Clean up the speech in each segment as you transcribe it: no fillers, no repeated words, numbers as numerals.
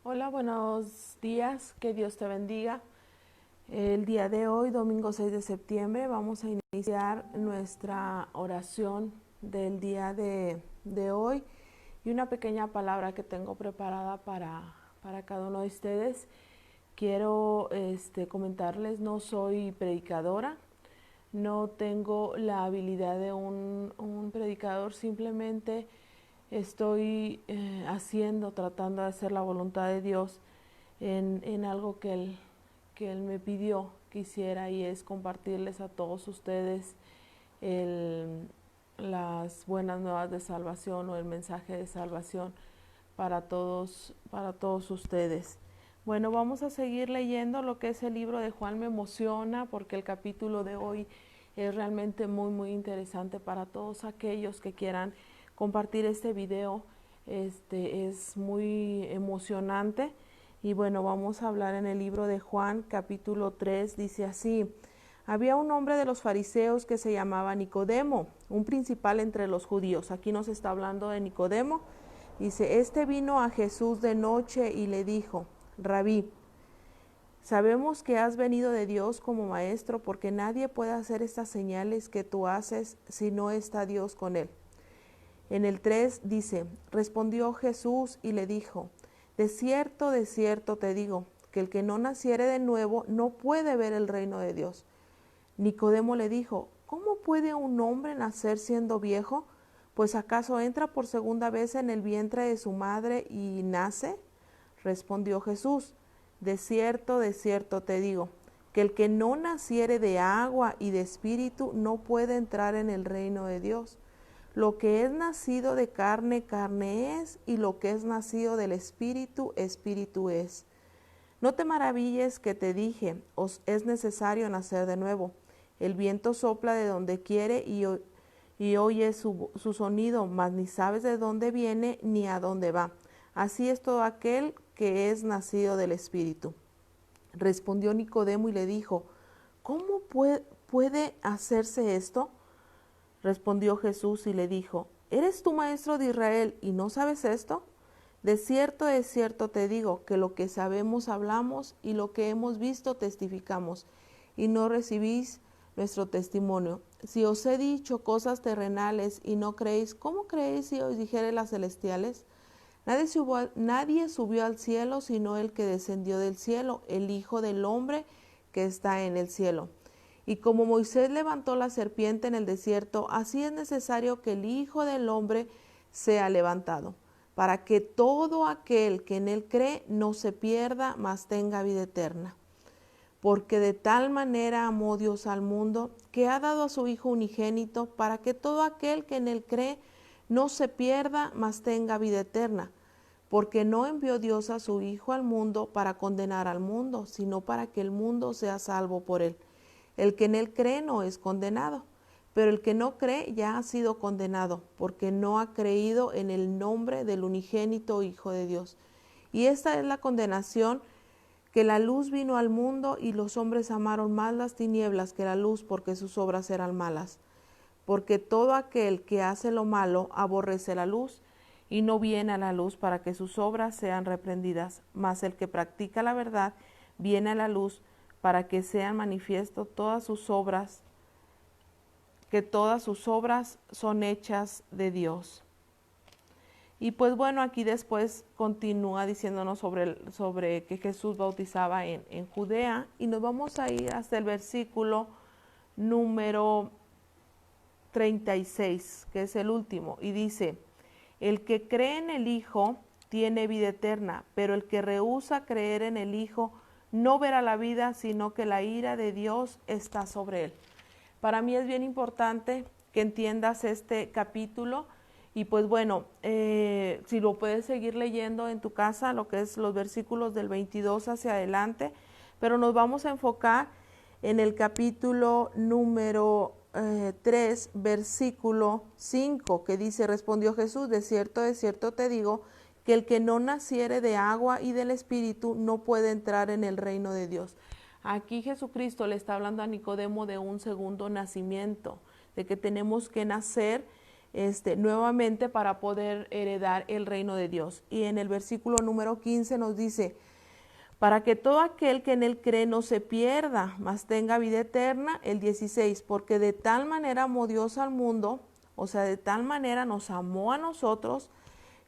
Hola, buenos días, que Dios te bendiga. El día de hoy, domingo 6 de septiembre, vamos a iniciar nuestra oración del día de hoy y una pequeña palabra que tengo preparada para cada uno de ustedes. Quiero comentarles, no soy predicadora, no tengo la habilidad de un predicador, simplemente estoy tratando de hacer la voluntad de Dios en algo que él me pidió que hiciera, y es compartirles a todos ustedes el, las buenas nuevas de salvación o el mensaje de salvación para todos ustedes. Bueno, vamos a seguir leyendo lo que es el libro de Juan. Me emociona porque el capítulo de hoy es realmente muy interesante para todos aquellos que quieran compartir este video. Es muy emocionante. Y bueno, vamos a hablar en el libro de Juan, capítulo 3, dice así: había un hombre de los fariseos que se llamaba Nicodemo, un principal entre los judíos. Aquí nos está hablando de Nicodemo. Dice, este vino a Jesús de noche y le dijo, Rabí, sabemos que has venido de Dios como maestro, porque nadie puede hacer estas señales que tú haces si no está Dios con él. En el 3 dice, respondió Jesús y le dijo, de cierto te digo, que el que no naciere de nuevo no puede ver el reino de Dios. Nicodemo le dijo, ¿cómo puede un hombre nacer siendo viejo? Pues ¿acaso entra por segunda vez en el vientre de su madre y nace? Respondió Jesús, de cierto te digo, que el que no naciere de agua y de espíritu no puede entrar en el reino de Dios. Lo que es nacido de carne, carne es, y lo que es nacido del espíritu, espíritu es. No te maravilles que te dije, os es necesario nacer de nuevo. El viento sopla de donde quiere y oyes su sonido, mas ni sabes de dónde viene ni a dónde va. Así es todo aquel que es nacido del Espíritu. Respondió Nicodemo y le dijo, ¿cómo puede hacerse esto? Respondió Jesús y le dijo, ¿eres tú maestro de Israel y no sabes esto? De cierto te digo, que lo que sabemos hablamos y lo que hemos visto testificamos, y no recibís nuestro testimonio. Si os he dicho cosas terrenales y no creéis, ¿cómo creéis si os dijere las celestiales? Nadie subió al cielo sino el que descendió del cielo, el Hijo del Hombre que está en el cielo. Y como Moisés levantó la serpiente en el desierto, así es necesario que el Hijo del Hombre sea levantado, para que todo aquel que en él cree no se pierda, mas tenga vida eterna. Porque de tal manera amó Dios al mundo, que ha dado a su Hijo unigénito, para que todo aquel que en él cree no se pierda, mas tenga vida eterna. Porque no envió Dios a su Hijo al mundo para condenar al mundo, sino para que el mundo sea salvo por él. El que en él cree no es condenado, pero el que no cree ya ha sido condenado, porque no ha creído en el nombre del unigénito Hijo de Dios. Y esta es la condenación, que la luz vino al mundo y los hombres amaron más las tinieblas que la luz, porque sus obras eran malas. Porque todo aquel que hace lo malo aborrece la luz y no viene a la luz para que sus obras sean reprendidas. Mas el que practica la verdad viene a la luz para que sean manifiesto todas sus obras, que todas sus obras son hechas de Dios. Y pues bueno, aquí después continúa diciéndonos sobre que Jesús bautizaba en Judea, y nos vamos a ir hasta el versículo número 36, que es el último, y dice, el que cree en el Hijo tiene vida eterna, pero el que rehúsa creer en el Hijo no verá la vida, sino que la ira de Dios está sobre él. Para mí es bien importante que entiendas este capítulo. Y pues bueno, si lo puedes seguir leyendo en tu casa, lo que es los versículos del 22 hacia adelante, pero nos vamos a enfocar en el capítulo número 3, versículo 5, que dice, respondió Jesús, de cierto te digo, que el que no naciere de agua y del Espíritu no puede entrar en el reino de Dios. Aquí Jesucristo le está hablando a Nicodemo de un segundo nacimiento, de que tenemos que nacer nuevamente para poder heredar el reino de Dios. Y en el versículo número 15 nos dice, para que todo aquel que en él cree no se pierda, mas tenga vida eterna. El 16, porque de tal manera amó Dios al mundo, o sea, de tal manera nos amó a nosotros,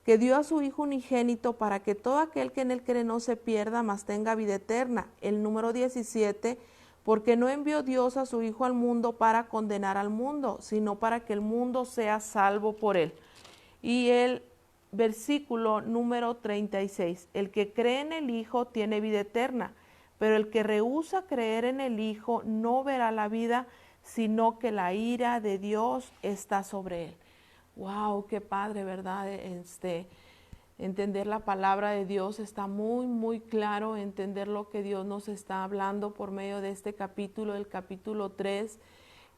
que dio a su Hijo unigénito para que todo aquel que en él cree no se pierda, mas tenga vida eterna. El número 17, porque no envió Dios a su Hijo al mundo para condenar al mundo, sino para que el mundo sea salvo por él. Y el versículo número 36, el que cree en el Hijo tiene vida eterna, pero el que rehúsa creer en el Hijo no verá la vida, sino que la ira de Dios está sobre él. Wow, qué padre, ¿verdad? Entender la palabra de Dios está muy, muy claro, entender lo que Dios nos está hablando por medio de este capítulo, el capítulo 3,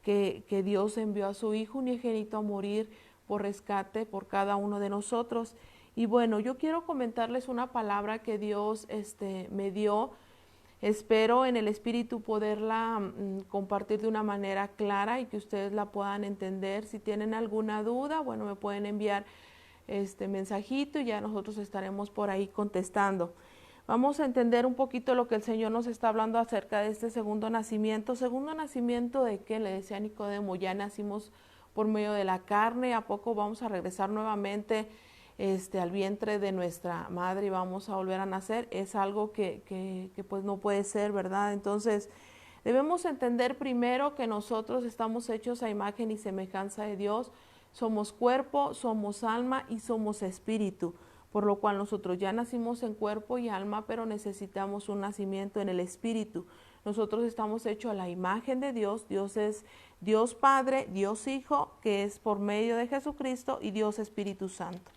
que Dios envió a su Hijo unigénito a morir por rescate por cada uno de nosotros. Y bueno, yo quiero comentarles una palabra que Dios me dio. Espero en el Espíritu poderla compartir de una manera clara y que ustedes la puedan entender. Si tienen alguna duda, bueno, me pueden enviar este mensajito y ya nosotros estaremos por ahí contestando. Vamos a entender un poquito lo que el Señor nos está hablando acerca de este segundo nacimiento. ¿Segundo nacimiento de qué? Le decía Nicodemo, ya nacimos por medio de la carne, ¿a poco vamos a regresar nuevamente al vientre de nuestra madre y vamos a volver a nacer? Es algo que pues no puede ser, ¿verdad? Entonces debemos entender primero que nosotros estamos hechos a imagen y semejanza de Dios. Somos cuerpo, somos alma y somos espíritu, por lo cual nosotros ya nacimos en cuerpo y alma, pero necesitamos un nacimiento en el espíritu. Nosotros estamos hechos a la imagen de Dios. Dios es Dios Padre, Dios Hijo, que es por medio de Jesucristo, y Dios Espíritu Santo.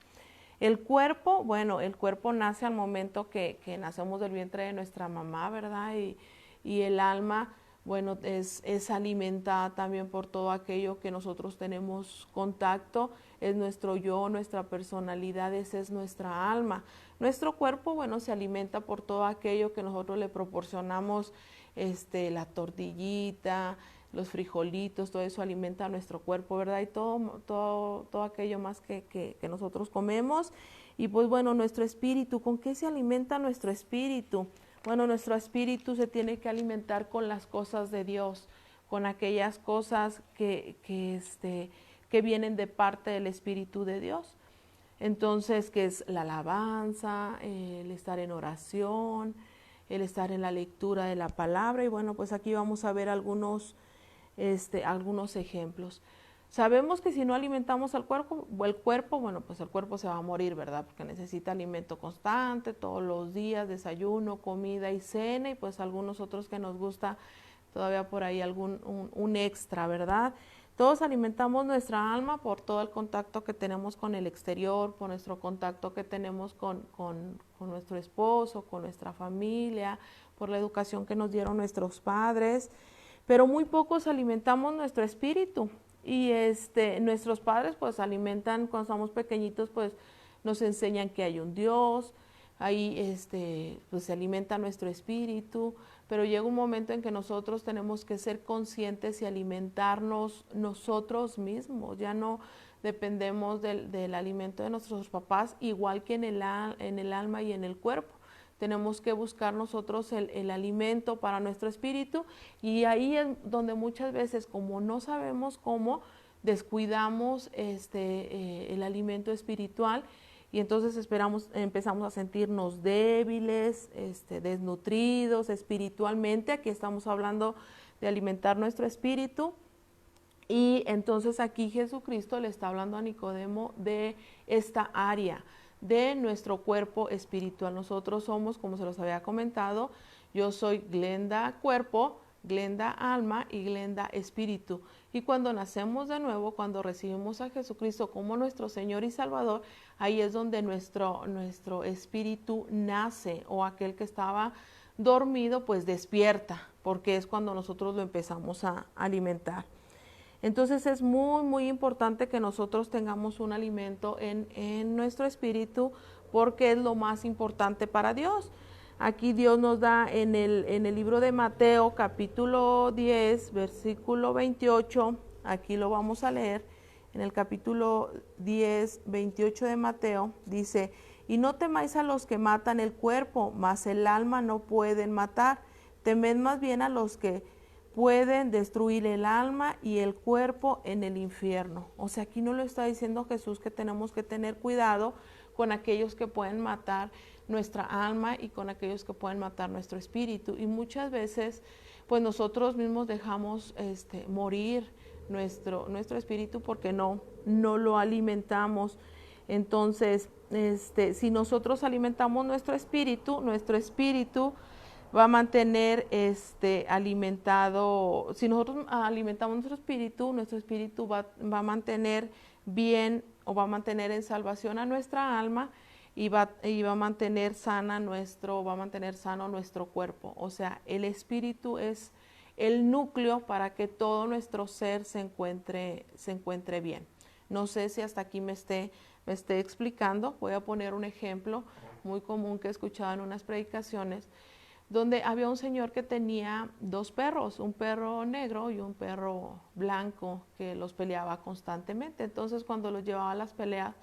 El cuerpo, bueno, el cuerpo nace al momento que nacemos del vientre de nuestra mamá, ¿verdad? Y el alma, bueno, es alimentada también por todo aquello que nosotros tenemos contacto, es nuestro yo, nuestra personalidad, esa es nuestra alma. Nuestro cuerpo, bueno, se alimenta por todo aquello que nosotros le proporcionamos, la tortillita, los frijolitos, todo eso alimenta a nuestro cuerpo, ¿verdad? Y todo aquello más que nosotros comemos. Y pues bueno, nuestro espíritu, ¿con qué se alimenta nuestro espíritu? Bueno, nuestro espíritu se tiene que alimentar con las cosas de Dios, con aquellas cosas que vienen de parte del Espíritu de Dios. Entonces, que es la alabanza, el estar en oración, el estar en la lectura de la palabra. Y bueno, pues aquí vamos a ver algunos ejemplos. Sabemos que si no alimentamos al cuerpo, bueno, pues el cuerpo se va a morir, ¿verdad? Porque necesita alimento constante, todos los días, desayuno, comida y cena, y pues algunos otros que nos gusta todavía por ahí un extra, ¿verdad? Todos alimentamos nuestra alma por todo el contacto que tenemos con el exterior, por nuestro contacto que tenemos con nuestro esposo, con nuestra familia, por la educación que nos dieron nuestros padres, pero muy pocos alimentamos nuestro espíritu. Y nuestros padres pues alimentan, cuando somos pequeñitos, pues nos enseñan que hay un Dios, ahí pues se alimenta nuestro espíritu, pero llega un momento en que nosotros tenemos que ser conscientes y alimentarnos nosotros mismos. Ya no dependemos del alimento de nuestros papás, igual que en el alma y en el cuerpo. Tenemos que buscar nosotros el alimento para nuestro espíritu, y ahí es donde muchas veces, como no sabemos cómo, descuidamos el alimento espiritual, y entonces empezamos a sentirnos débiles, desnutridos espiritualmente. Aquí estamos hablando de alimentar nuestro espíritu. Y entonces aquí Jesucristo le está hablando a Nicodemo de esta área de nuestro cuerpo espiritual. Nosotros somos, como se los había comentado, yo soy Glenda cuerpo, Glenda alma y Glenda espíritu. Y cuando nacemos de nuevo, cuando recibimos a Jesucristo como nuestro Señor y Salvador, ahí es donde nuestro espíritu nace, o aquel que estaba dormido pues despierta, porque es cuando nosotros lo empezamos a alimentar. Entonces es muy, muy importante que nosotros tengamos un alimento en nuestro espíritu, porque es lo más importante para Dios. Aquí Dios nos da en el libro de Mateo, capítulo 10, versículo 28, aquí lo vamos a leer. en el capítulo 10, 28 de Mateo, dice, y no temáis a los que matan el cuerpo, mas el alma no pueden matar. Temed más bien a los que pueden destruir el alma y el cuerpo en el infierno. O sea, aquí no lo está diciendo Jesús que tenemos que tener cuidado con aquellos que pueden matar nuestra alma y con aquellos que pueden matar nuestro espíritu. Y muchas veces, pues nosotros mismos dejamos morir nuestro espíritu porque no lo alimentamos. Entonces, si nosotros alimentamos nuestro espíritu va a mantener alimentado. Si nosotros alimentamos nuestro espíritu va a mantener bien o va a mantener en salvación a nuestra alma y va a mantener sano nuestro cuerpo. O sea, el espíritu es el núcleo para que todo nuestro ser se encuentre bien. No sé si hasta aquí me esté explicando. Voy a poner un ejemplo muy común que he escuchado en unas predicaciones, donde había un señor que tenía dos perros, un perro negro y un perro blanco, que los peleaba constantemente. Entonces, cuando los llevaba a las peleas,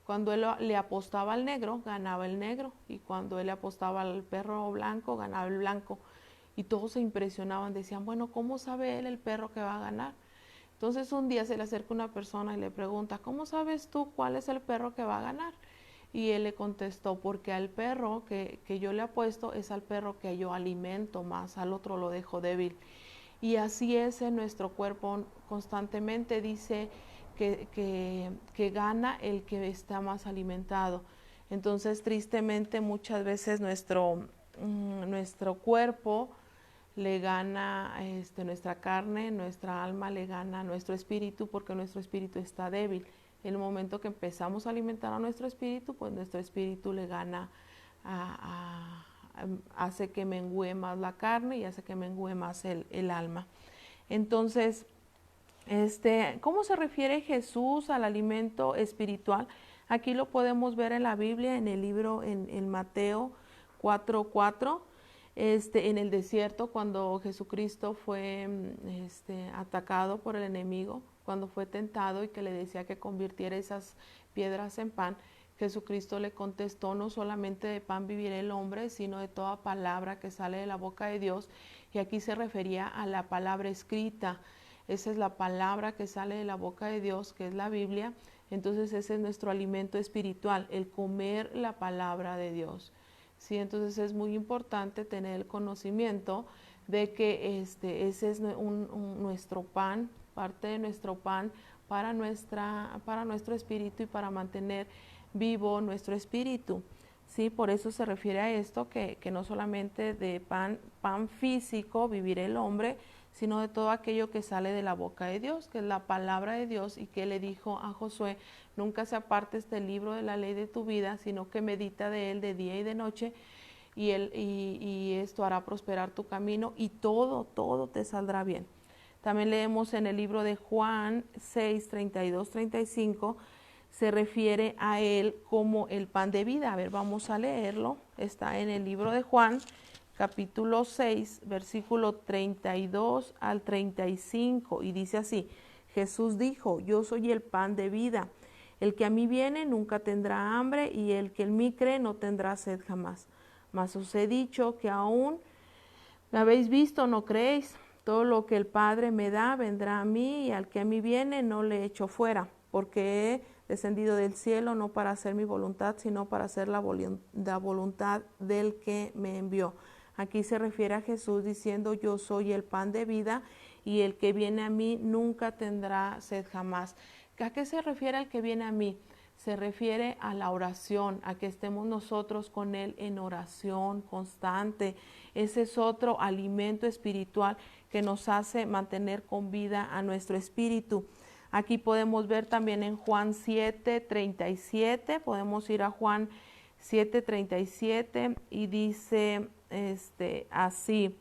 cuando él le apostaba al negro, ganaba el negro, y cuando él le apostaba al perro blanco, ganaba el blanco. Y todos se impresionaban, decían, bueno, ¿cómo sabe él el perro que va a ganar? Entonces un día se le acerca una persona y le pregunta, ¿cómo sabes tú cuál es el perro que va a ganar? Y él le contestó, porque al perro que yo le apuesto es al perro que yo alimento más, al otro lo dejo débil. Y así es en nuestro cuerpo, constantemente dice que gana el que está más alimentado. Entonces, tristemente, muchas veces nuestro cuerpo le gana nuestra carne, nuestra alma le gana a nuestro espíritu, porque nuestro espíritu está débil. En el momento que empezamos a alimentar a nuestro espíritu, pues nuestro espíritu le gana, hace que mengue más la carne y hace que mengue más el alma. Entonces, ¿cómo se refiere Jesús al alimento espiritual? Aquí lo podemos ver en la Biblia, en el libro, en Mateo 4:4. En el desierto, cuando Jesucristo fue atacado por el enemigo, cuando fue tentado y que le decía que convirtiera esas piedras en pan, Jesucristo le contestó, no solamente de pan vivirá el hombre, sino de toda palabra que sale de la boca de Dios. Y aquí se refería a la palabra escrita. Esa es la palabra que sale de la boca de Dios, que es la Biblia. Entonces ese es nuestro alimento espiritual, el comer la palabra de Dios. Sí, entonces es muy importante tener el conocimiento de que ese es nuestro pan, parte de nuestro pan para nuestro espíritu y para mantener vivo nuestro espíritu. Sí, por eso se refiere a esto, que no solamente de pan físico vivirá el hombre, sino de todo aquello que sale de la boca de Dios, que es la palabra de Dios, y que le dijo a Josué, nunca se aparte este libro de la ley de tu vida, sino que medita de él de día y de noche, y esto hará prosperar tu camino, y todo te saldrá bien. También leemos en el libro de Juan 6, 32, 35, se refiere a él como el pan de vida. A ver, vamos a leerlo. Está en el libro de Juan, capítulo 6, versículo 32 al 35, y dice así, Jesús dijo, yo soy el pan de vida, el que a mí viene nunca tendrá hambre, y el que en mí cree no tendrá sed jamás. Mas os he dicho que aún me habéis visto, no creéis. Todo lo que el Padre me da vendrá a mí, y al que a mí viene no le echo fuera, porque he descendido del cielo no para hacer mi voluntad, sino para hacer la voluntad del que me envió. Aquí se refiere a Jesús diciendo, yo soy el pan de vida, y el que viene a mí nunca tendrá sed jamás. ¿A qué se refiere el que viene a mí? Se refiere a la oración, a que estemos nosotros con Él en oración constante. Ese es otro alimento espiritual que nos hace mantener con vida a nuestro espíritu. Aquí podemos ver también en Juan 7:37, podemos ir a Juan 7:37 y dice así.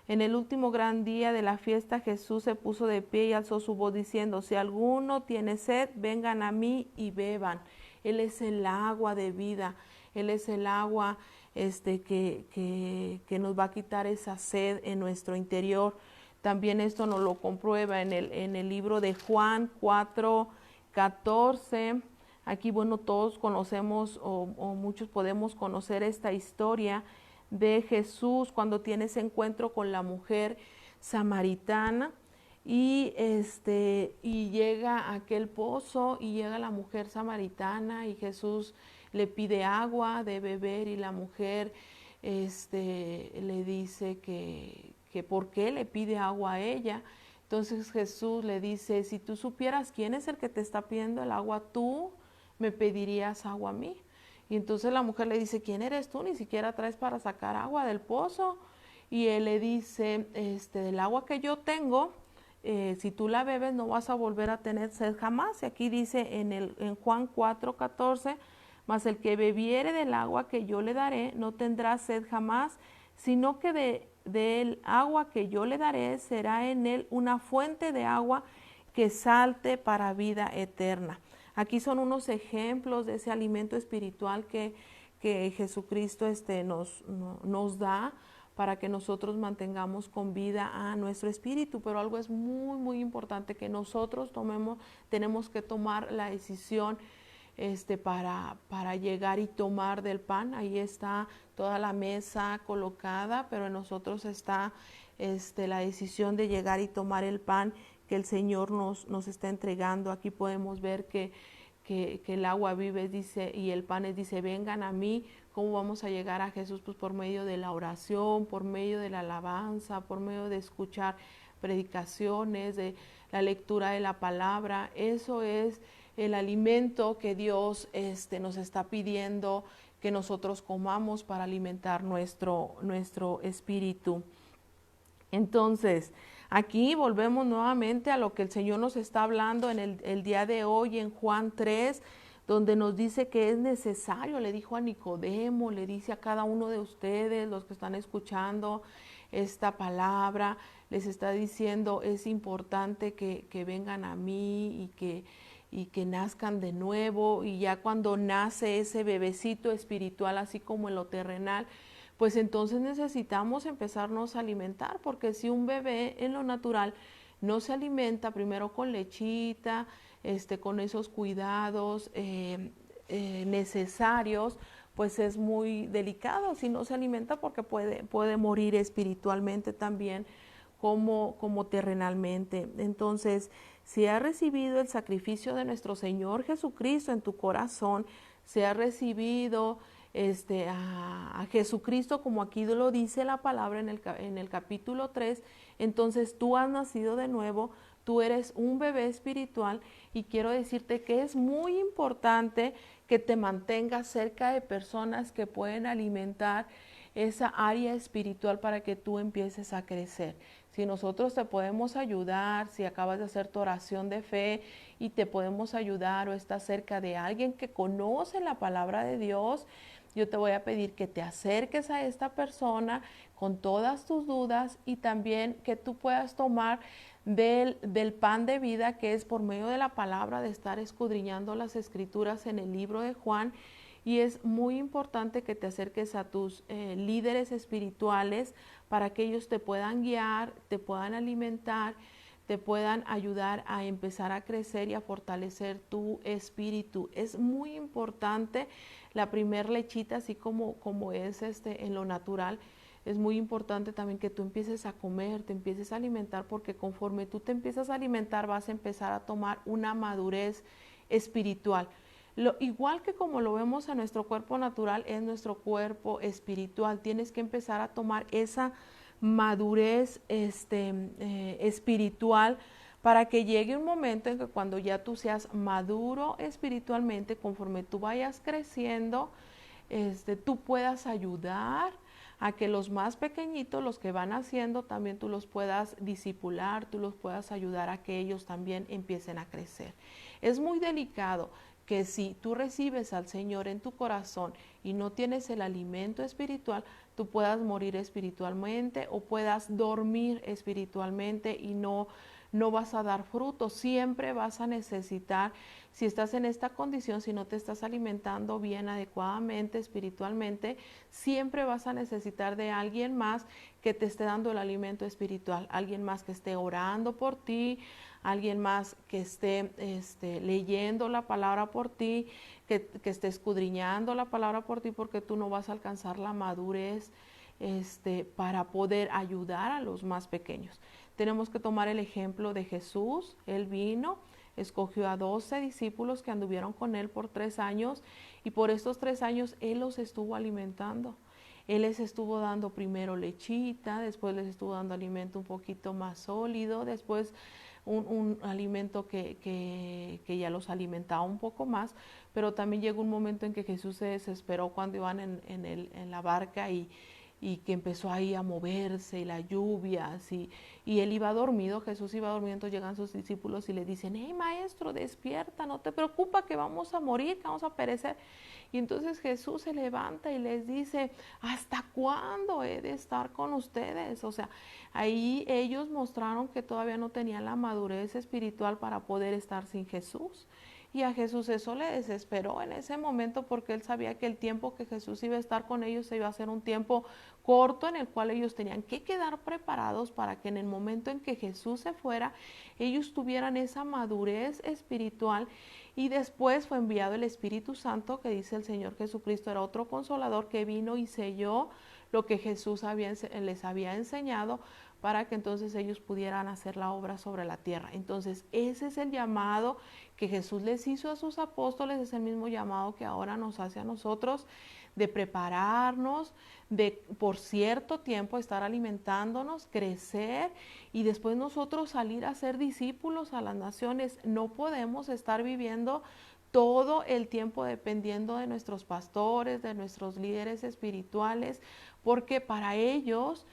En el último gran día de la fiesta, Jesús se puso de pie y alzó su voz diciendo, si alguno tiene sed, vengan a mí y beban. Él es el agua de vida, Él es el agua que nos va a quitar esa sed en nuestro interior. También esto nos lo comprueba en el libro de Juan 4, 14, aquí bueno, todos conocemos o muchos podemos conocer esta historia de Jesús cuando tiene ese encuentro con la mujer samaritana y llega a aquel pozo y llega la mujer samaritana y Jesús le pide agua de beber y la mujer le dice que por qué le pide agua a ella. Entonces Jesús le dice, si tú supieras quién es el que te está pidiendo el agua, tú me pedirías agua a mí. Y entonces la mujer le dice, ¿quién eres tú? Ni siquiera traes para sacar agua del pozo. Y él le dice, el agua que yo tengo, si tú la bebes no vas a volver a tener sed jamás. Y aquí dice en Juan 4:14, mas el que bebiere del agua que yo le daré no tendrá sed jamás, sino que del agua que yo le daré será en él una fuente de agua que salte para vida eterna. Aquí son unos ejemplos de ese alimento espiritual que Jesucristo nos da para que nosotros mantengamos con vida a nuestro espíritu. Pero algo es muy, muy importante que nosotros tenemos que tomar la decisión para llegar y tomar del pan. Ahí está toda la mesa colocada, pero en nosotros está la decisión de llegar y tomar el pan que el Señor nos está entregando. Aquí podemos ver que el agua vive, dice, y el pan dice, vengan a mí. ¿Cómo vamos a llegar a Jesús? Pues por medio de la oración, por medio de la alabanza, por medio de escuchar predicaciones, de la lectura de la palabra. Eso es el alimento que Dios nos está pidiendo que nosotros comamos para alimentar nuestro espíritu. Entonces, aquí volvemos nuevamente a lo que el Señor nos está hablando en el día de hoy en Juan 3, donde nos dice que es necesario, le dijo a Nicodemo, le dice a cada uno de ustedes, los que están escuchando esta palabra, les está diciendo, es importante que vengan a mí y que nazcan de nuevo, y ya cuando nace ese bebecito espiritual, así como en lo terrenal, pues entonces necesitamos empezarnos a alimentar, porque si un bebé en lo natural no se alimenta primero con lechita, con esos cuidados necesarios, pues es muy delicado si no se alimenta, porque puede morir espiritualmente también como terrenalmente. Entonces, si has recibido el sacrificio de nuestro Señor Jesucristo en tu corazón, si has recibido a Jesucristo, como aquí lo dice la palabra en el capítulo 3, entonces tú has nacido de nuevo, tú eres un bebé espiritual, y quiero decirte que es muy importante que te mantengas cerca de personas que pueden alimentar esa área espiritual para que tú empieces a crecer. Si nosotros te podemos ayudar, si acabas de hacer tu oración de fe y te podemos ayudar, o estás cerca de alguien que conoce la palabra de Dios, yo te voy a pedir que te acerques a esta persona con todas tus dudas, y también que tú puedas tomar del pan de vida, que es por medio de la palabra, de estar escudriñando las escrituras en el libro de Juan. Y es muy importante que te acerques a tus líderes espirituales para que ellos te puedan guiar, te puedan alimentar, te puedan ayudar a empezar a crecer y a fortalecer tu espíritu. Es muy importante la primer lechita, así como es en lo natural. Es muy importante también que tú empieces a comer, te empieces a alimentar, porque conforme tú te empiezas a alimentar vas a empezar a tomar una madurez espiritual. Igual que como lo vemos en nuestro cuerpo natural, es nuestro cuerpo espiritual. Tienes que empezar a tomar esa madurez espiritual, para que llegue un momento en que cuando ya tú seas maduro espiritualmente, conforme tú vayas creciendo, tú puedas ayudar a que los más pequeñitos, los que van haciendo, también tú los puedas discipular, tú los puedas ayudar a que ellos también empiecen a crecer. Es muy delicado que si tú recibes al Señor en tu corazón y no tienes el alimento espiritual, tú puedas morir espiritualmente o puedas dormir espiritualmente y no no vas a dar fruto, siempre vas a necesitar, si estás en esta condición, si no te estás alimentando bien, adecuadamente, espiritualmente, siempre vas a necesitar de alguien más que te esté dando el alimento espiritual, alguien más que esté orando por ti, alguien más que esté leyendo la palabra por ti, que esté escudriñando la palabra por ti, porque tú no vas a alcanzar la madurez para poder ayudar a los más pequeños. Tenemos que tomar el ejemplo de Jesús. Él vino, escogió a 12 discípulos que anduvieron con él por 3 años, y por estos 3 años él los estuvo alimentando. Él les estuvo dando primero lechita, después les estuvo dando alimento un poquito más sólido, después un alimento que ya los alimentaba un poco más, pero también llegó un momento en que Jesús se desesperó cuando iban en la barca y que empezó ahí a moverse y la lluvia, así, y él iba dormido, Jesús iba dormido. Entonces llegan sus discípulos y le dicen: hey maestro, despierta, no te preocupa que vamos a morir, que vamos a perecer. Y entonces Jesús se levanta y les dice: ¿hasta cuándo he de estar con ustedes? O sea, ahí ellos mostraron que todavía no tenían la madurez espiritual para poder estar sin Jesús. Y a Jesús eso le desesperó en ese momento, porque él sabía que el tiempo que Jesús iba a estar con ellos se iba a ser un tiempo corto, en el cual ellos tenían que quedar preparados para que en el momento en que Jesús se fuera, ellos tuvieran esa madurez espiritual. Y después fue enviado el Espíritu Santo, que dice el Señor Jesucristo era otro consolador que vino y selló lo que Jesús les había enseñado, para que entonces ellos pudieran hacer la obra sobre la tierra. Entonces ese es el llamado que Jesús les hizo a sus apóstoles, es el mismo llamado que ahora nos hace a nosotros, de prepararnos, de por cierto tiempo estar alimentándonos, crecer, y después nosotros salir a ser discípulos a las naciones. No podemos estar viviendo todo el tiempo dependiendo de nuestros pastores, de nuestros líderes espirituales, porque para ellos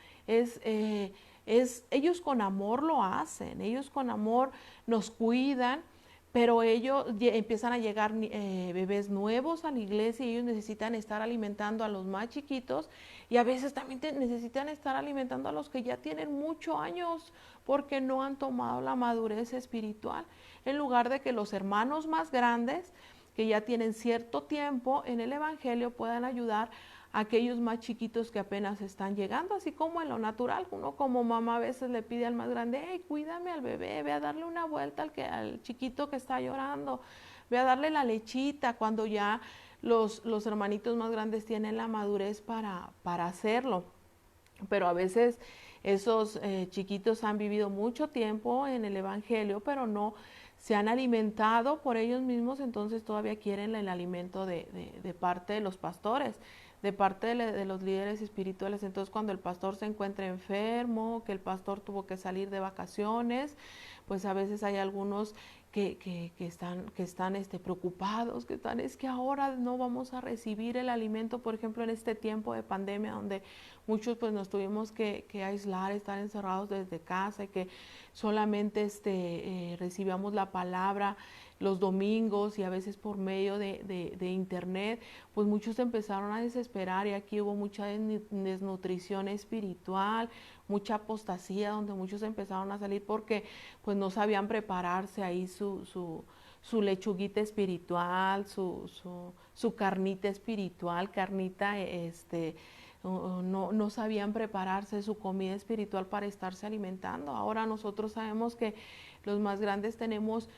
ellos con amor lo hacen, ellos con amor nos cuidan, pero ellos empiezan a llegar bebés nuevos a la iglesia, y ellos necesitan estar alimentando a los más chiquitos, y a veces también necesitan estar alimentando a los que ya tienen muchos años, porque no han tomado la madurez espiritual, en lugar de que los hermanos más grandes, que ya tienen cierto tiempo en el evangelio, puedan ayudar a aquellos más chiquitos que apenas están llegando. Así como en lo natural, uno como mamá a veces le pide al más grande: hey, cuídame al bebé, ve a darle una vuelta al chiquito que está llorando, ve a darle la lechita, cuando ya los hermanitos más grandes tienen la madurez para hacerlo. Pero a veces esos chiquitos han vivido mucho tiempo en el evangelio, pero no se han alimentado por ellos mismos, entonces todavía quieren el alimento de parte de los pastores, de parte de los líderes espirituales. Entonces cuando el pastor se encuentra enfermo, que el pastor tuvo que salir de vacaciones, pues a veces hay algunos que están preocupados, es que ahora no vamos a recibir el alimento, por ejemplo, en este tiempo de pandemia, donde muchos pues nos tuvimos que aislar, estar encerrados desde casa, y que solamente recibíamos la palabra los domingos, y a veces por medio de internet. Pues muchos empezaron a desesperar, y aquí hubo mucha desnutrición espiritual, mucha apostasía, donde muchos empezaron a salir porque pues no sabían prepararse ahí su lechuguita espiritual, su carnita espiritual, no sabían prepararse su comida espiritual para estarse alimentando. Ahora nosotros sabemos que los más grandes tenemos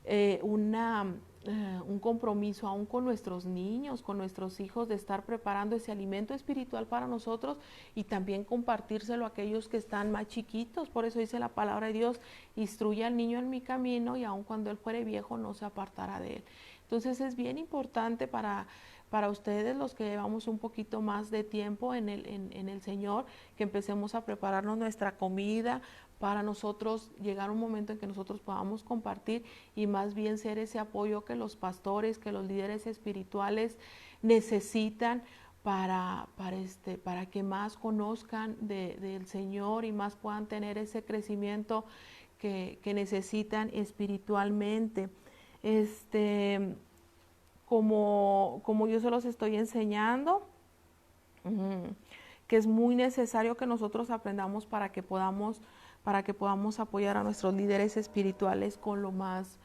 un compromiso aún con nuestros niños, con nuestros hijos, de estar preparando ese alimento espiritual para nosotros, y también compartírselo a aquellos que están más chiquitos. Por eso dice la palabra de Dios: instruye al niño en mi camino, y aun cuando él fuere viejo no se apartará de él. Entonces es bien importante para ustedes, los que llevamos un poquito más de tiempo en el Señor, que empecemos a prepararnos nuestra comida, para nosotros llegar a un momento en que nosotros podamos compartir, y más bien ser ese apoyo que los pastores, que los líderes espirituales necesitan para que más conozcan del Señor, y más puedan tener ese crecimiento que necesitan espiritualmente. Como yo se los estoy enseñando, que es muy necesario que nosotros aprendamos para que podamos para que podamos apoyar a nuestros líderes espirituales con lo más,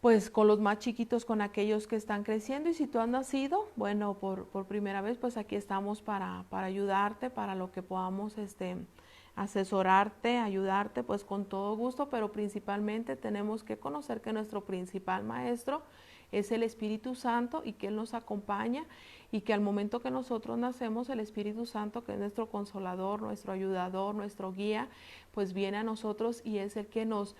pues con los más chiquitos, con aquellos que están creciendo. Y si tú has nacido, bueno, por primera vez, pues aquí estamos para ayudarte, para lo que podamos asesorarte, ayudarte, pues con todo gusto, pero principalmente tenemos que conocer que nuestro principal maestro es el Espíritu Santo y que Él nos acompaña, y que al momento que nosotros nacemos, el Espíritu Santo, que es nuestro consolador, nuestro ayudador, nuestro guía, pues viene a nosotros y es el que nos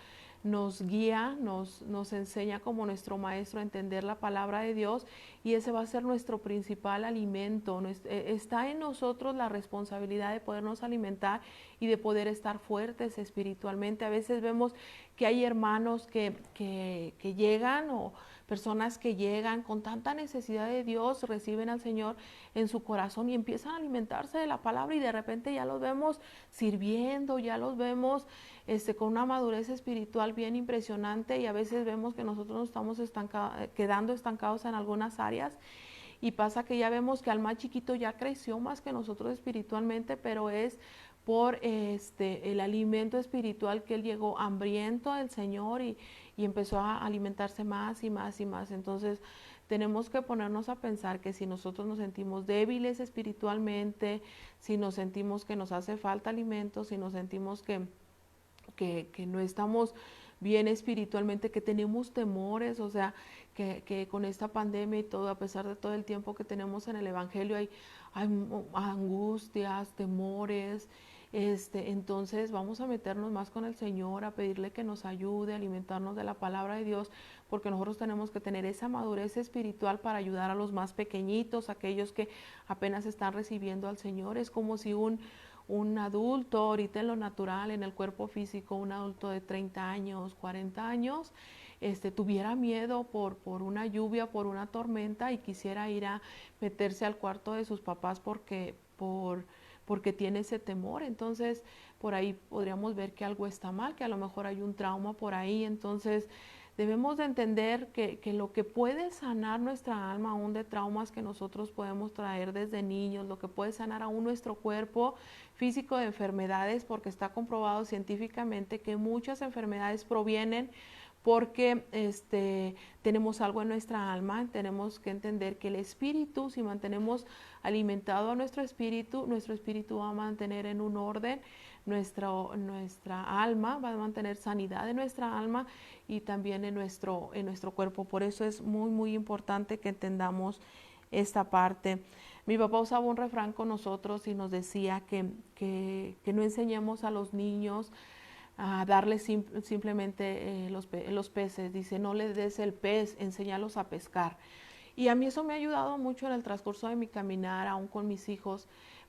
guía, nos enseña como nuestro maestro a entender la palabra de Dios, y ese va a ser nuestro principal alimento. Está en nosotros la responsabilidad de podernos alimentar y de poder estar fuertes espiritualmente. A veces vemos que hay hermanos que llegan, o personas que llegan con tanta necesidad de Dios, reciben al Señor en su corazón y empiezan a alimentarse de la palabra, y de repente ya los vemos sirviendo, ya los vemos con una madurez espiritual bien impresionante, y a veces vemos que nosotros nos estamos quedando estancados en algunas áreas, y pasa que ya vemos que al más chiquito ya creció más que nosotros espiritualmente, pero es por el alimento espiritual que él llegó hambriento del Señor, y empezó a alimentarse más y más y más. Entonces tenemos que ponernos a pensar que si nosotros nos sentimos débiles espiritualmente, si nos sentimos que nos hace falta alimento, si nos sentimos que no estamos bien espiritualmente, que tenemos temores, o sea, que con esta pandemia y todo, a pesar de todo el tiempo que tenemos en el Evangelio, hay angustias, temores. Entonces vamos a meternos más con el Señor, a pedirle que nos ayude a alimentarnos de la palabra de Dios, porque nosotros tenemos que tener esa madurez espiritual para ayudar a los más pequeñitos, aquellos que apenas están recibiendo al Señor. Es como si un adulto, ahorita en lo natural, en el cuerpo físico, un adulto de 30 años, 40 años, tuviera miedo por una lluvia, por una tormenta, y quisiera ir a meterse al cuarto de sus papás porque tiene ese temor. Entonces, por ahí podríamos ver que algo está mal, que a lo mejor hay un trauma por ahí. Entonces, debemos de entender que lo que puede sanar nuestra alma aún de traumas que nosotros podemos traer desde niños, lo que puede sanar aún nuestro cuerpo físico de enfermedades, porque está comprobado científicamente que muchas enfermedades provienen porque tenemos algo en nuestra alma. Tenemos que entender que el espíritu, si mantenemos alimentado a nuestro espíritu va a mantener en un orden nuestra alma, va a mantener sanidad de nuestra alma y también en nuestro cuerpo. Por eso es muy, muy importante que entendamos esta parte. Mi papá usaba un refrán con nosotros y nos decía que no enseñemos a los niños a darles simplemente los peces. Dice, no les des el pez, enséñalos a pescar. Y a mí eso me ha ayudado mucho en el transcurso de mi caminar, aún con mis hijos,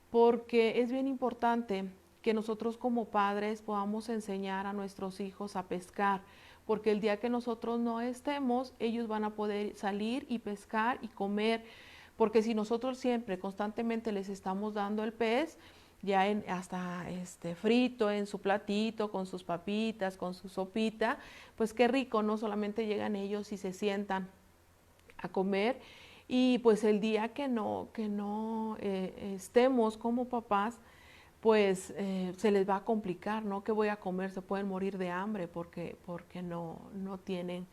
porque es bien importante que nosotros como padres podamos enseñar a nuestros hijos a pescar, porque el día que nosotros no estemos, ellos van a poder salir y pescar y comer, porque si nosotros siempre constantemente les estamos dando el pez, ya hasta frito en su platito, con sus papitas, con su sopita, pues qué rico, ¿no? Solamente llegan ellos y se sientan a comer, y pues el día que no estemos como papás, pues se les va a complicar, ¿no? ¿Qué voy a comer? Se pueden morir de hambre porque no tienen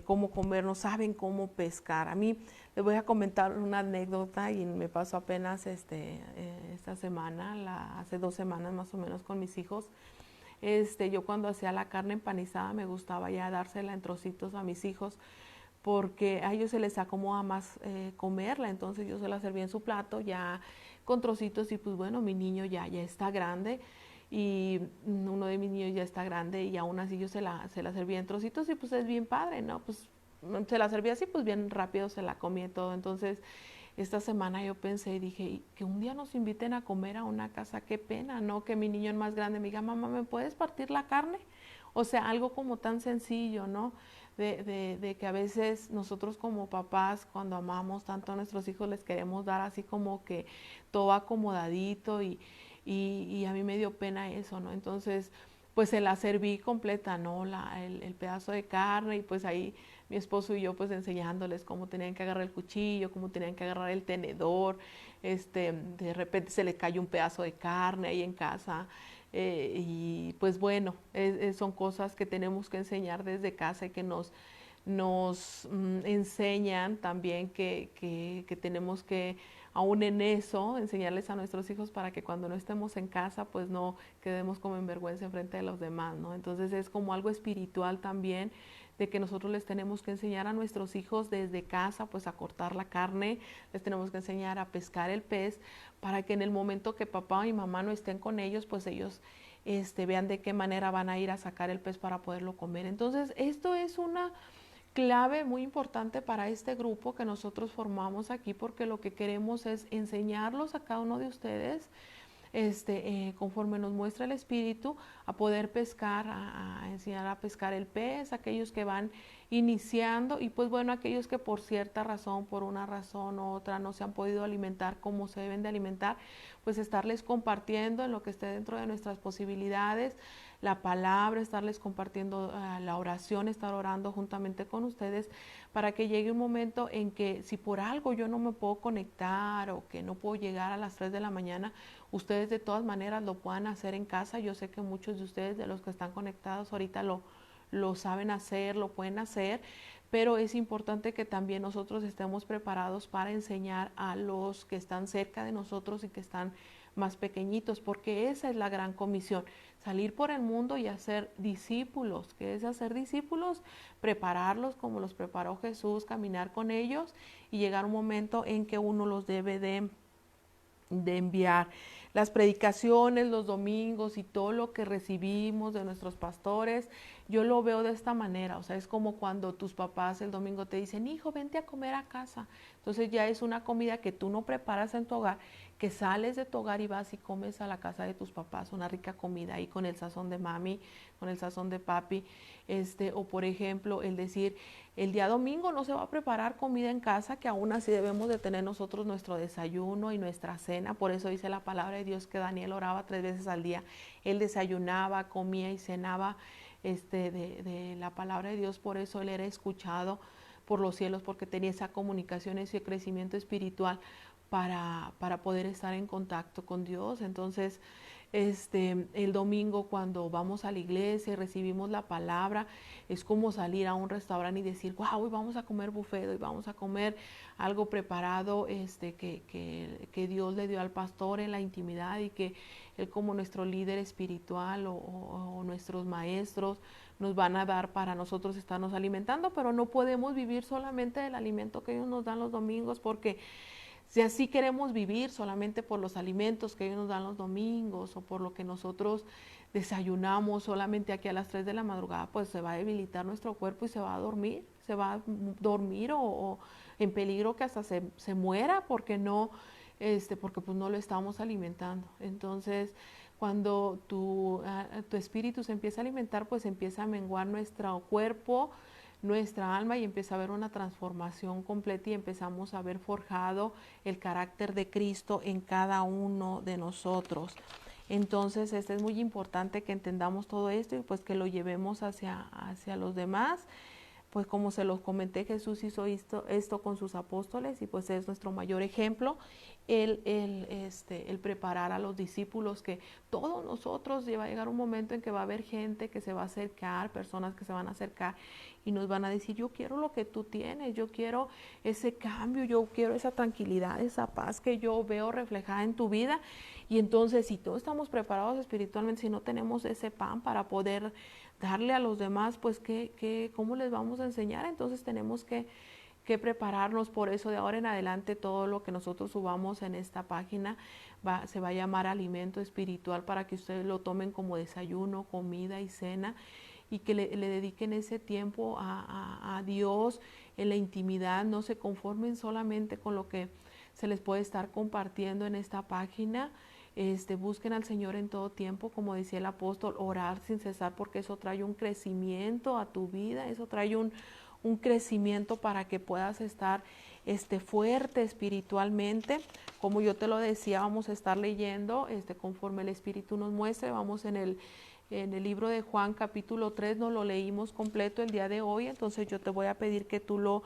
cómo comer, no saben cómo pescar. A mí les voy a comentar una anécdota y me pasó apenas esta semana, hace 2 semanas más o menos con mis hijos. Yo cuando hacía la carne empanizada me gustaba ya dársela en trocitos a mis hijos, porque a ellos se les acomoda más comerla. Entonces yo se la servía en su plato ya con trocitos, y pues bueno, mi niño ya está grande, y uno de mis niños ya está grande, y aún así yo se la servía en trocitos, y pues es bien padre, ¿no? Pues se la servía así, pues bien rápido se la comía todo. Entonces esta semana yo pensé y dije, que un día nos inviten a comer a una casa, qué pena, ¿no? Que mi niño más grande me diga, mamá, ¿me puedes partir la carne? O sea, algo como tan sencillo, ¿no? De que a veces nosotros como papás, cuando amamos tanto a nuestros hijos, les queremos dar así como que todo acomodadito, y a mí me dio pena eso, ¿no? Entonces, pues se la serví completa, ¿no? El pedazo de carne, y pues ahí mi esposo y yo pues enseñándoles cómo tenían que agarrar el cuchillo, cómo tenían que agarrar el tenedor. De repente se le cayó un pedazo de carne ahí en casa, y pues bueno, son cosas que tenemos que enseñar desde casa y que nos enseñan también que tenemos que, aún en eso, enseñarles a nuestros hijos para que cuando no estemos en casa, pues no quedemos como en vergüenza en frente de los demás, ¿no? Entonces es como algo espiritual también, de que nosotros les tenemos que enseñar a nuestros hijos desde casa, pues a cortar la carne, les tenemos que enseñar a pescar el pez, para que en el momento que papá y mamá no estén con ellos, pues ellos vean de qué manera van a ir a sacar el pez para poderlo comer. Entonces, esto es una clave muy importante para este grupo que nosotros formamos aquí, porque lo que queremos es enseñarlos a cada uno de ustedes, conforme nos muestra el Espíritu, a poder pescar, a enseñar a pescar el pez, aquellos que van iniciando, y pues bueno, aquellos que por cierta razón, por una razón u otra, no se han podido alimentar como se deben de alimentar, pues estarles compartiendo en lo que esté dentro de nuestras posibilidades, la palabra, estarles compartiendo la oración, estar orando juntamente con ustedes, para que llegue un momento en que si por algo yo no me puedo conectar o que no puedo llegar a las 3 de la mañana, ustedes de todas maneras lo puedan hacer en casa. Yo sé que muchos de ustedes, de los que están conectados ahorita, lo saben hacer, lo pueden hacer, pero es importante que también nosotros estemos preparados para enseñar a los que están cerca de nosotros y que están más pequeñitos, porque esa es la gran comisión, salir por el mundo y hacer discípulos. ¿Qué es hacer discípulos? Prepararlos como los preparó Jesús, caminar con ellos y llegar un momento en que uno los debe de enviar. Las predicaciones, los domingos y todo lo que recibimos de nuestros pastores, yo lo veo de esta manera, o sea, es como cuando tus papás el domingo te dicen, hijo, vente a comer a casa. Entonces ya es una comida que tú no preparas en tu hogar, que sales de tu hogar y vas y comes a la casa de tus papás, una rica comida ahí con el sazón de mami, con el sazón de papi, o por ejemplo, el decir, el día domingo no se va a preparar comida en casa, que aún así debemos de tener nosotros nuestro desayuno y nuestra cena. Por eso dice la palabra de Dios que Daniel oraba 3 veces al día. Él desayunaba, comía y cenaba de la palabra de Dios. Por eso él era escuchado por los cielos, porque tenía esa comunicación, ese crecimiento espiritual para poder estar en contacto con Dios. Entonces, el domingo cuando vamos a la iglesia y recibimos la palabra, es como salir a un restaurante y decir, wow, hoy vamos a comer buffet, hoy vamos a comer algo preparado que Dios le dio al pastor en la intimidad, y que él, como nuestro líder espiritual o nuestros maestros, nos van a dar para nosotros estarnos alimentando. Pero no podemos vivir solamente del alimento que ellos nos dan los domingos, porque si así queremos vivir solamente por los alimentos que ellos nos dan los domingos, o por lo que nosotros desayunamos solamente aquí a las 3 de la madrugada, pues se va a debilitar nuestro cuerpo y se va a dormir o en peligro que hasta se muera, porque porque pues no lo estamos alimentando. Entonces, cuando tu espíritu se empieza a alimentar, pues empieza a menguar nuestro cuerpo, nuestra alma, y empieza a haber una transformación completa, y empezamos a ver forjado el carácter de Cristo en cada uno de nosotros. Entonces, es muy importante que entendamos todo esto y pues que lo llevemos hacia los demás. Pues como se los comenté, Jesús hizo esto con sus apóstoles, y pues es nuestro mayor ejemplo, el preparar a los discípulos, que todos nosotros va a llegar un momento en que va a haber gente que se va a acercar, personas que se van a acercar y nos van a decir, yo quiero lo que tú tienes, yo quiero ese cambio, yo quiero esa tranquilidad, esa paz que yo veo reflejada en tu vida. Y entonces, si todos estamos preparados espiritualmente, si no tenemos ese pan para poder darle a los demás, pues ¿cómo les vamos a enseñar? Entonces tenemos que prepararnos. Por eso de ahora en adelante todo lo que nosotros subamos en esta página se va a llamar alimento espiritual, para que ustedes lo tomen como desayuno, comida y cena, y que le dediquen ese tiempo a Dios en la intimidad. No se conformen solamente con lo que se les puede estar compartiendo en esta página. Busquen al Señor en todo tiempo, como decía el apóstol, orar sin cesar, porque eso trae un crecimiento a tu vida, eso trae un crecimiento para que puedas estar fuerte espiritualmente. Como yo te lo decía, vamos a estar leyendo conforme el Espíritu nos muestre. Vamos en el libro de Juan capítulo 3, nos lo leímos completo el día de hoy. Entonces yo te voy a pedir que tú lo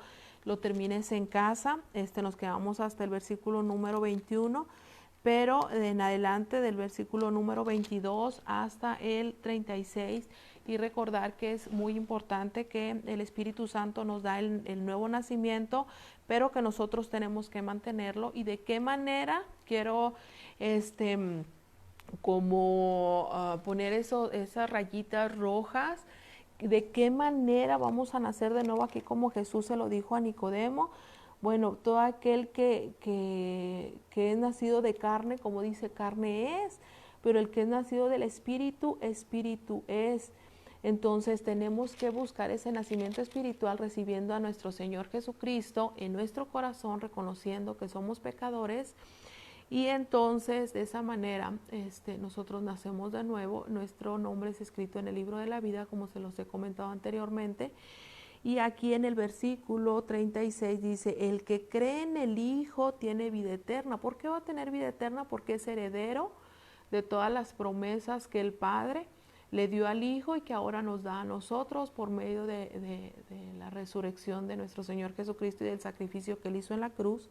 termines en casa. Nos quedamos hasta el versículo número 21. pero en adelante del versículo número 22 hasta el 36, y recordar que es muy importante que el Espíritu Santo nos da el nuevo nacimiento, pero que nosotros tenemos que mantenerlo. Y de qué manera quiero poner esas rayitas rojas. ¿De qué manera vamos a nacer de nuevo? Aquí como Jesús se lo dijo a Nicodemo. Bueno, todo aquel que es nacido de carne, como dice, carne es, pero el que es nacido del Espíritu, Espíritu es. Entonces tenemos que buscar ese nacimiento espiritual recibiendo a nuestro Señor Jesucristo en nuestro corazón, reconociendo que somos pecadores. Y entonces de esa manera nosotros nacemos de nuevo. Nuestro nombre es escrito en el libro de la vida, como se los he comentado anteriormente. Y aquí en el versículo 36 dice, el que cree en el Hijo tiene vida eterna. ¿Por qué va a tener vida eterna? Porque es heredero de todas las promesas que el Padre le dio al Hijo y que ahora nos da a nosotros por medio de la resurrección de nuestro Señor Jesucristo y del sacrificio que Él hizo en la cruz.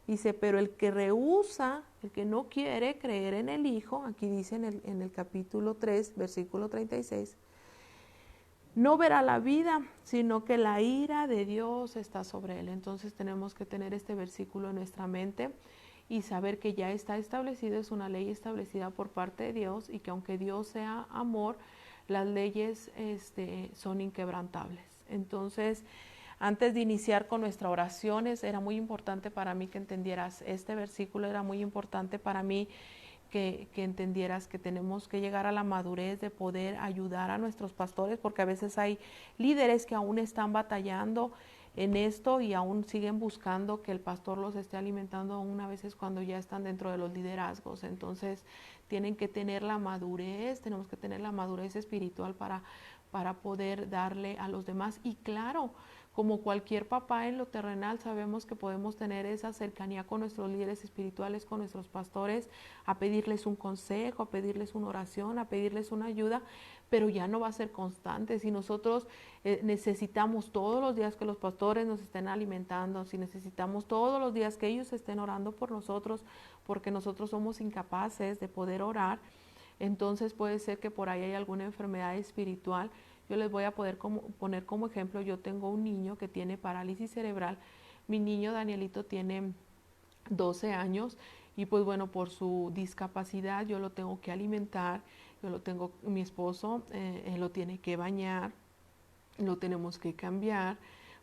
Dice, pero el que rehúsa, el que no quiere creer en el Hijo, aquí dice en el capítulo 3, versículo 36, no verá la vida, sino que la ira de Dios está sobre él. Entonces tenemos que tener este versículo en nuestra mente y saber que ya está establecido, es una ley establecida por parte de Dios, y que aunque Dios sea amor, las leyes son inquebrantables. Entonces, antes de iniciar con nuestras oraciones, era muy importante para mí que entendieras este versículo, era muy importante para mí que entendieras que tenemos que llegar a la madurez de poder ayudar a nuestros pastores, porque a veces hay líderes que aún están batallando en esto y aún siguen buscando que el pastor los esté alimentando, aún a veces cuando ya están dentro de los liderazgos. Entonces tienen que tener la madurez, tenemos que tener la madurez espiritual para poder darle a los demás. Y claro, como cualquier papá en lo terrenal, sabemos que podemos tener esa cercanía con nuestros líderes espirituales, con nuestros pastores, a pedirles un consejo, a pedirles una oración, a pedirles una ayuda, pero ya no va a ser constante. Si nosotros necesitamos todos los días que los pastores nos estén alimentando, si necesitamos todos los días que ellos estén orando por nosotros, porque nosotros somos incapaces de poder orar, entonces puede ser que por ahí hay alguna enfermedad espiritual. Yo les voy a poner como ejemplo, yo tengo un niño que tiene parálisis cerebral. Mi niño Danielito tiene 12 años y pues bueno, por su discapacidad yo lo tengo que alimentar, mi esposo lo tiene que bañar, lo tenemos que cambiar,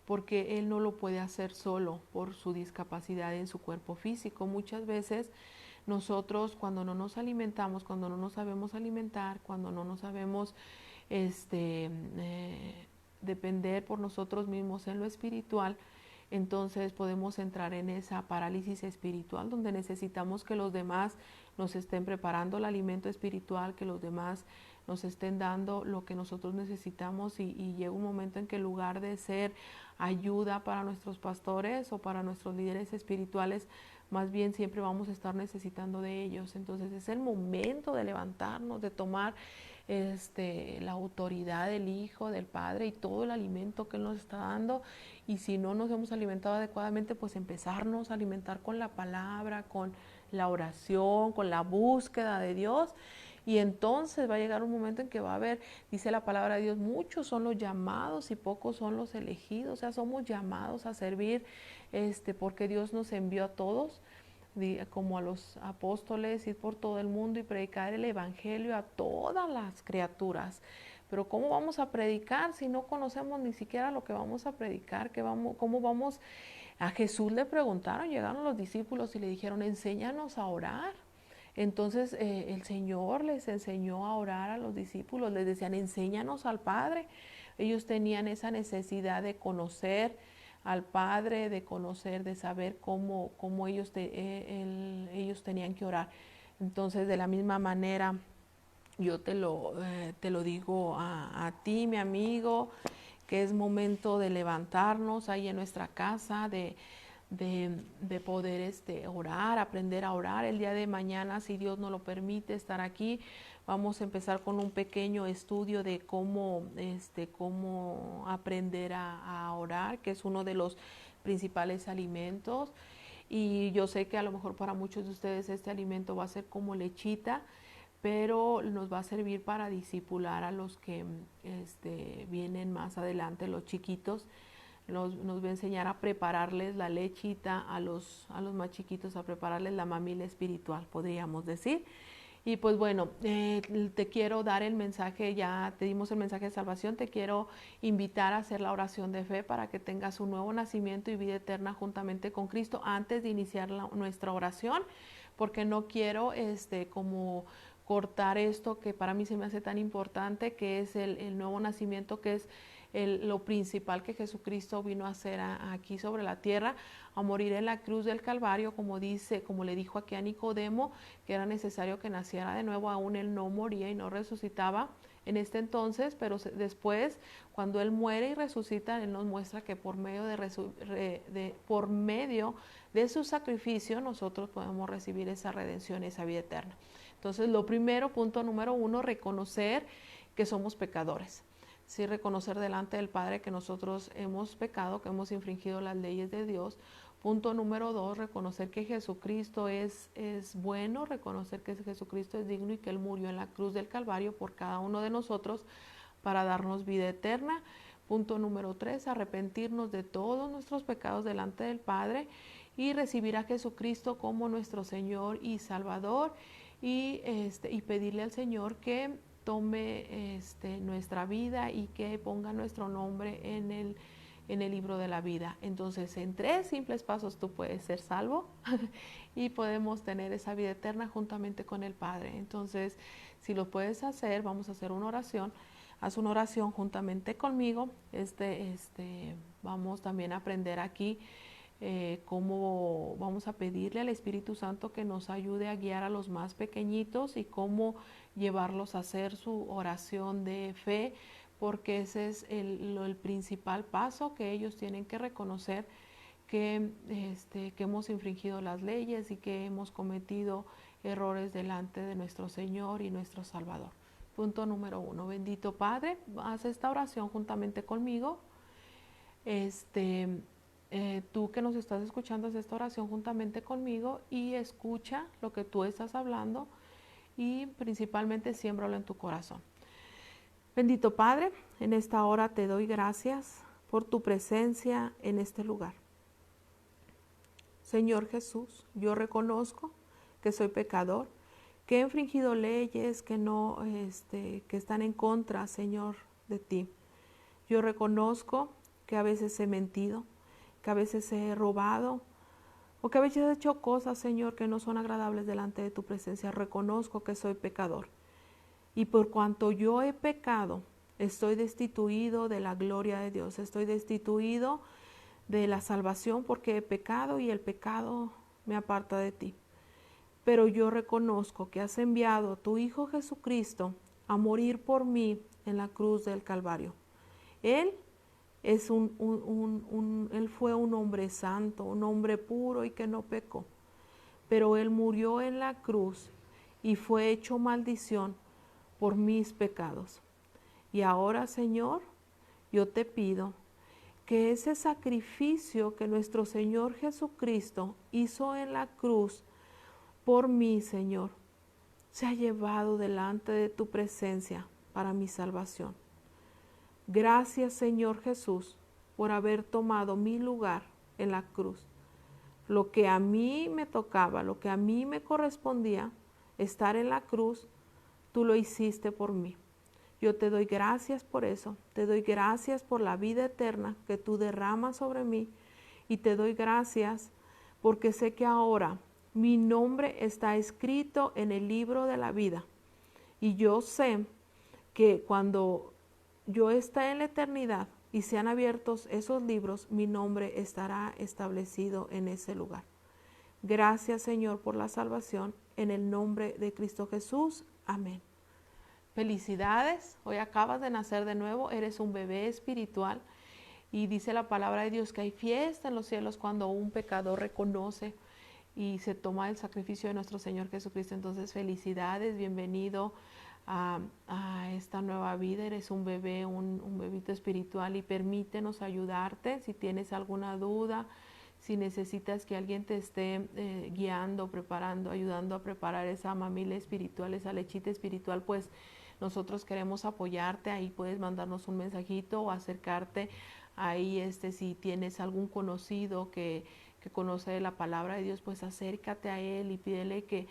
porque él no lo puede hacer solo por su discapacidad en su cuerpo físico. Muchas veces nosotros, cuando no nos alimentamos, cuando no nos sabemos alimentar, cuando no nos sabemos depender por nosotros mismos en lo espiritual, entonces podemos entrar en esa parálisis espiritual, donde necesitamos que los demás nos estén preparando el alimento espiritual, que los demás nos estén dando lo que nosotros necesitamos, y llega un momento en que en lugar de ser ayuda para nuestros pastores o para nuestros líderes espirituales, más bien siempre vamos a estar necesitando de ellos. Entonces es el momento de levantarnos, de tomar la autoridad del Hijo, del Padre y todo el alimento que Él nos está dando. Y si no nos hemos alimentado adecuadamente, pues empezarnos a alimentar con la palabra, con la oración, con la búsqueda de Dios. Y entonces va a llegar un momento en que va a haber, dice la palabra de Dios, muchos son los llamados y pocos son los elegidos. O sea, somos llamados a servir porque Dios nos envió a todos, como a los apóstoles, ir por todo el mundo y predicar el evangelio a todas las criaturas. Pero ¿cómo vamos a predicar si no conocemos ni siquiera lo que vamos a predicar? ¿Cómo vamos? A Jesús le preguntaron, llegaron los discípulos y le dijeron, enséñanos a orar. Entonces el Señor les enseñó a orar a los discípulos, les decían, enséñanos al Padre. Ellos tenían esa necesidad de conocer al Padre, de conocer, de saber cómo ellos tenían que orar. Entonces, de la misma manera, yo te lo digo a ti, mi amigo, que es momento de levantarnos ahí en nuestra casa, de poder orar, aprender a orar. El día de mañana, si Dios nos lo permite, estar aquí. Vamos a empezar con un pequeño estudio de cómo aprender a orar, que es uno de los principales alimentos. y yo sé que a lo mejor para muchos de ustedes este alimento va a ser como lechita, pero nos va a servir para discipular a los que vienen más adelante, los chiquitos. Nos va a enseñar a prepararles la lechita a los más chiquitos, a prepararles la mamila espiritual, podríamos decir. Y pues bueno, te quiero dar el mensaje, ya te dimos el mensaje de salvación, te quiero invitar a hacer la oración de fe para que tengas un nuevo nacimiento y vida eterna juntamente con Cristo antes de iniciar nuestra oración, porque no quiero como cortar esto que para mí se me hace tan importante, que es el nuevo nacimiento, que es lo principal que Jesucristo vino a hacer aquí sobre la tierra, a morir en la cruz del Calvario, como le dijo aquí a Nicodemo, que era necesario que naciera de nuevo. Aún él no moría y no resucitaba en este entonces, pero después, cuando él muere y resucita, él nos muestra que por medio de su sacrificio nosotros podemos recibir esa redención, esa vida eterna. Entonces, lo primero, punto número 1, reconocer que somos pecadores. Sí, reconocer delante del Padre que nosotros hemos pecado, que hemos infringido las leyes de Dios. Punto número 2, reconocer que Jesucristo es bueno, reconocer que Jesucristo es digno y que Él murió en la cruz del Calvario por cada uno de nosotros para darnos vida eterna. Punto número 3, arrepentirnos de todos nuestros pecados delante del Padre y recibir a Jesucristo como nuestro Señor y Salvador, y pedirle al Señor que tome nuestra vida y que ponga nuestro nombre en el libro de la vida. Entonces, en 3 simples pasos tú puedes ser salvo y podemos tener esa vida eterna juntamente con el Padre. Entonces, si lo puedes hacer, vamos a hacer una oración. Haz una oración juntamente conmigo. Vamos también a aprender aquí cómo vamos a pedirle al Espíritu Santo que nos ayude a guiar a los más pequeñitos y cómo llevarlos a hacer su oración de fe, porque ese es el principal paso, que ellos tienen que reconocer que hemos infringido las leyes y que hemos cometido errores delante de nuestro Señor y nuestro Salvador. Punto número 1. Bendito Padre, haz esta oración juntamente conmigo. Tú que nos estás escuchando, haz esta oración juntamente conmigo y escucha lo que tú estás hablando y principalmente siémbralo en tu corazón. Bendito Padre, en esta hora te doy gracias por tu presencia en este lugar. Señor Jesús, yo reconozco que soy pecador, que he infringido leyes que están en contra, Señor, de ti. Yo reconozco que a veces he mentido, que a veces he robado, o que a veces he hecho cosas, Señor, que no son agradables delante de tu presencia. Reconozco que soy pecador. Y por cuanto yo he pecado, estoy destituido de la gloria de Dios. Estoy destituido de la salvación porque he pecado y el pecado me aparta de ti. Pero yo reconozco que has enviado a tu Hijo Jesucristo a morir por mí en la cruz del Calvario. Él fue un hombre santo, un hombre puro y que no pecó. Pero Él murió en la cruz y fue hecho maldición por mis pecados. Y ahora, Señor, yo te pido que ese sacrificio que nuestro Señor Jesucristo hizo en la cruz por mí, Señor, se ha llevado delante de tu presencia para mi salvación. Gracias, Señor Jesús, por haber tomado mi lugar en la cruz. Lo que a mí me tocaba, lo que a mí me correspondía, estar en la cruz, tú lo hiciste por mí. Yo te doy gracias por eso, te doy gracias por la vida eterna que tú derramas sobre mí y te doy gracias porque sé que ahora mi nombre está escrito en el libro de la vida y yo sé que cuando yo esté en la eternidad y sean abiertos esos libros, mi nombre estará establecido en ese lugar. Gracias, Señor, por la salvación, en el nombre de Cristo Jesús. Amén. Felicidades, hoy acabas de nacer de nuevo, eres un bebé espiritual y dice la palabra de Dios que hay fiesta en los cielos cuando un pecador reconoce y se toma el sacrificio de nuestro Señor Jesucristo. Entonces, felicidades, bienvenido a esta nueva vida. Eres un bebé, un bebito espiritual y permítenos ayudarte si tienes alguna duda, si necesitas que alguien te esté guiando, preparando, ayudando a preparar esa mamila espiritual, esa lechita espiritual, pues nosotros queremos apoyarte. Ahí puedes mandarnos un mensajito o acercarte ahí, si tienes algún conocido que conoce la palabra de Dios, pues acércate a él y pídele que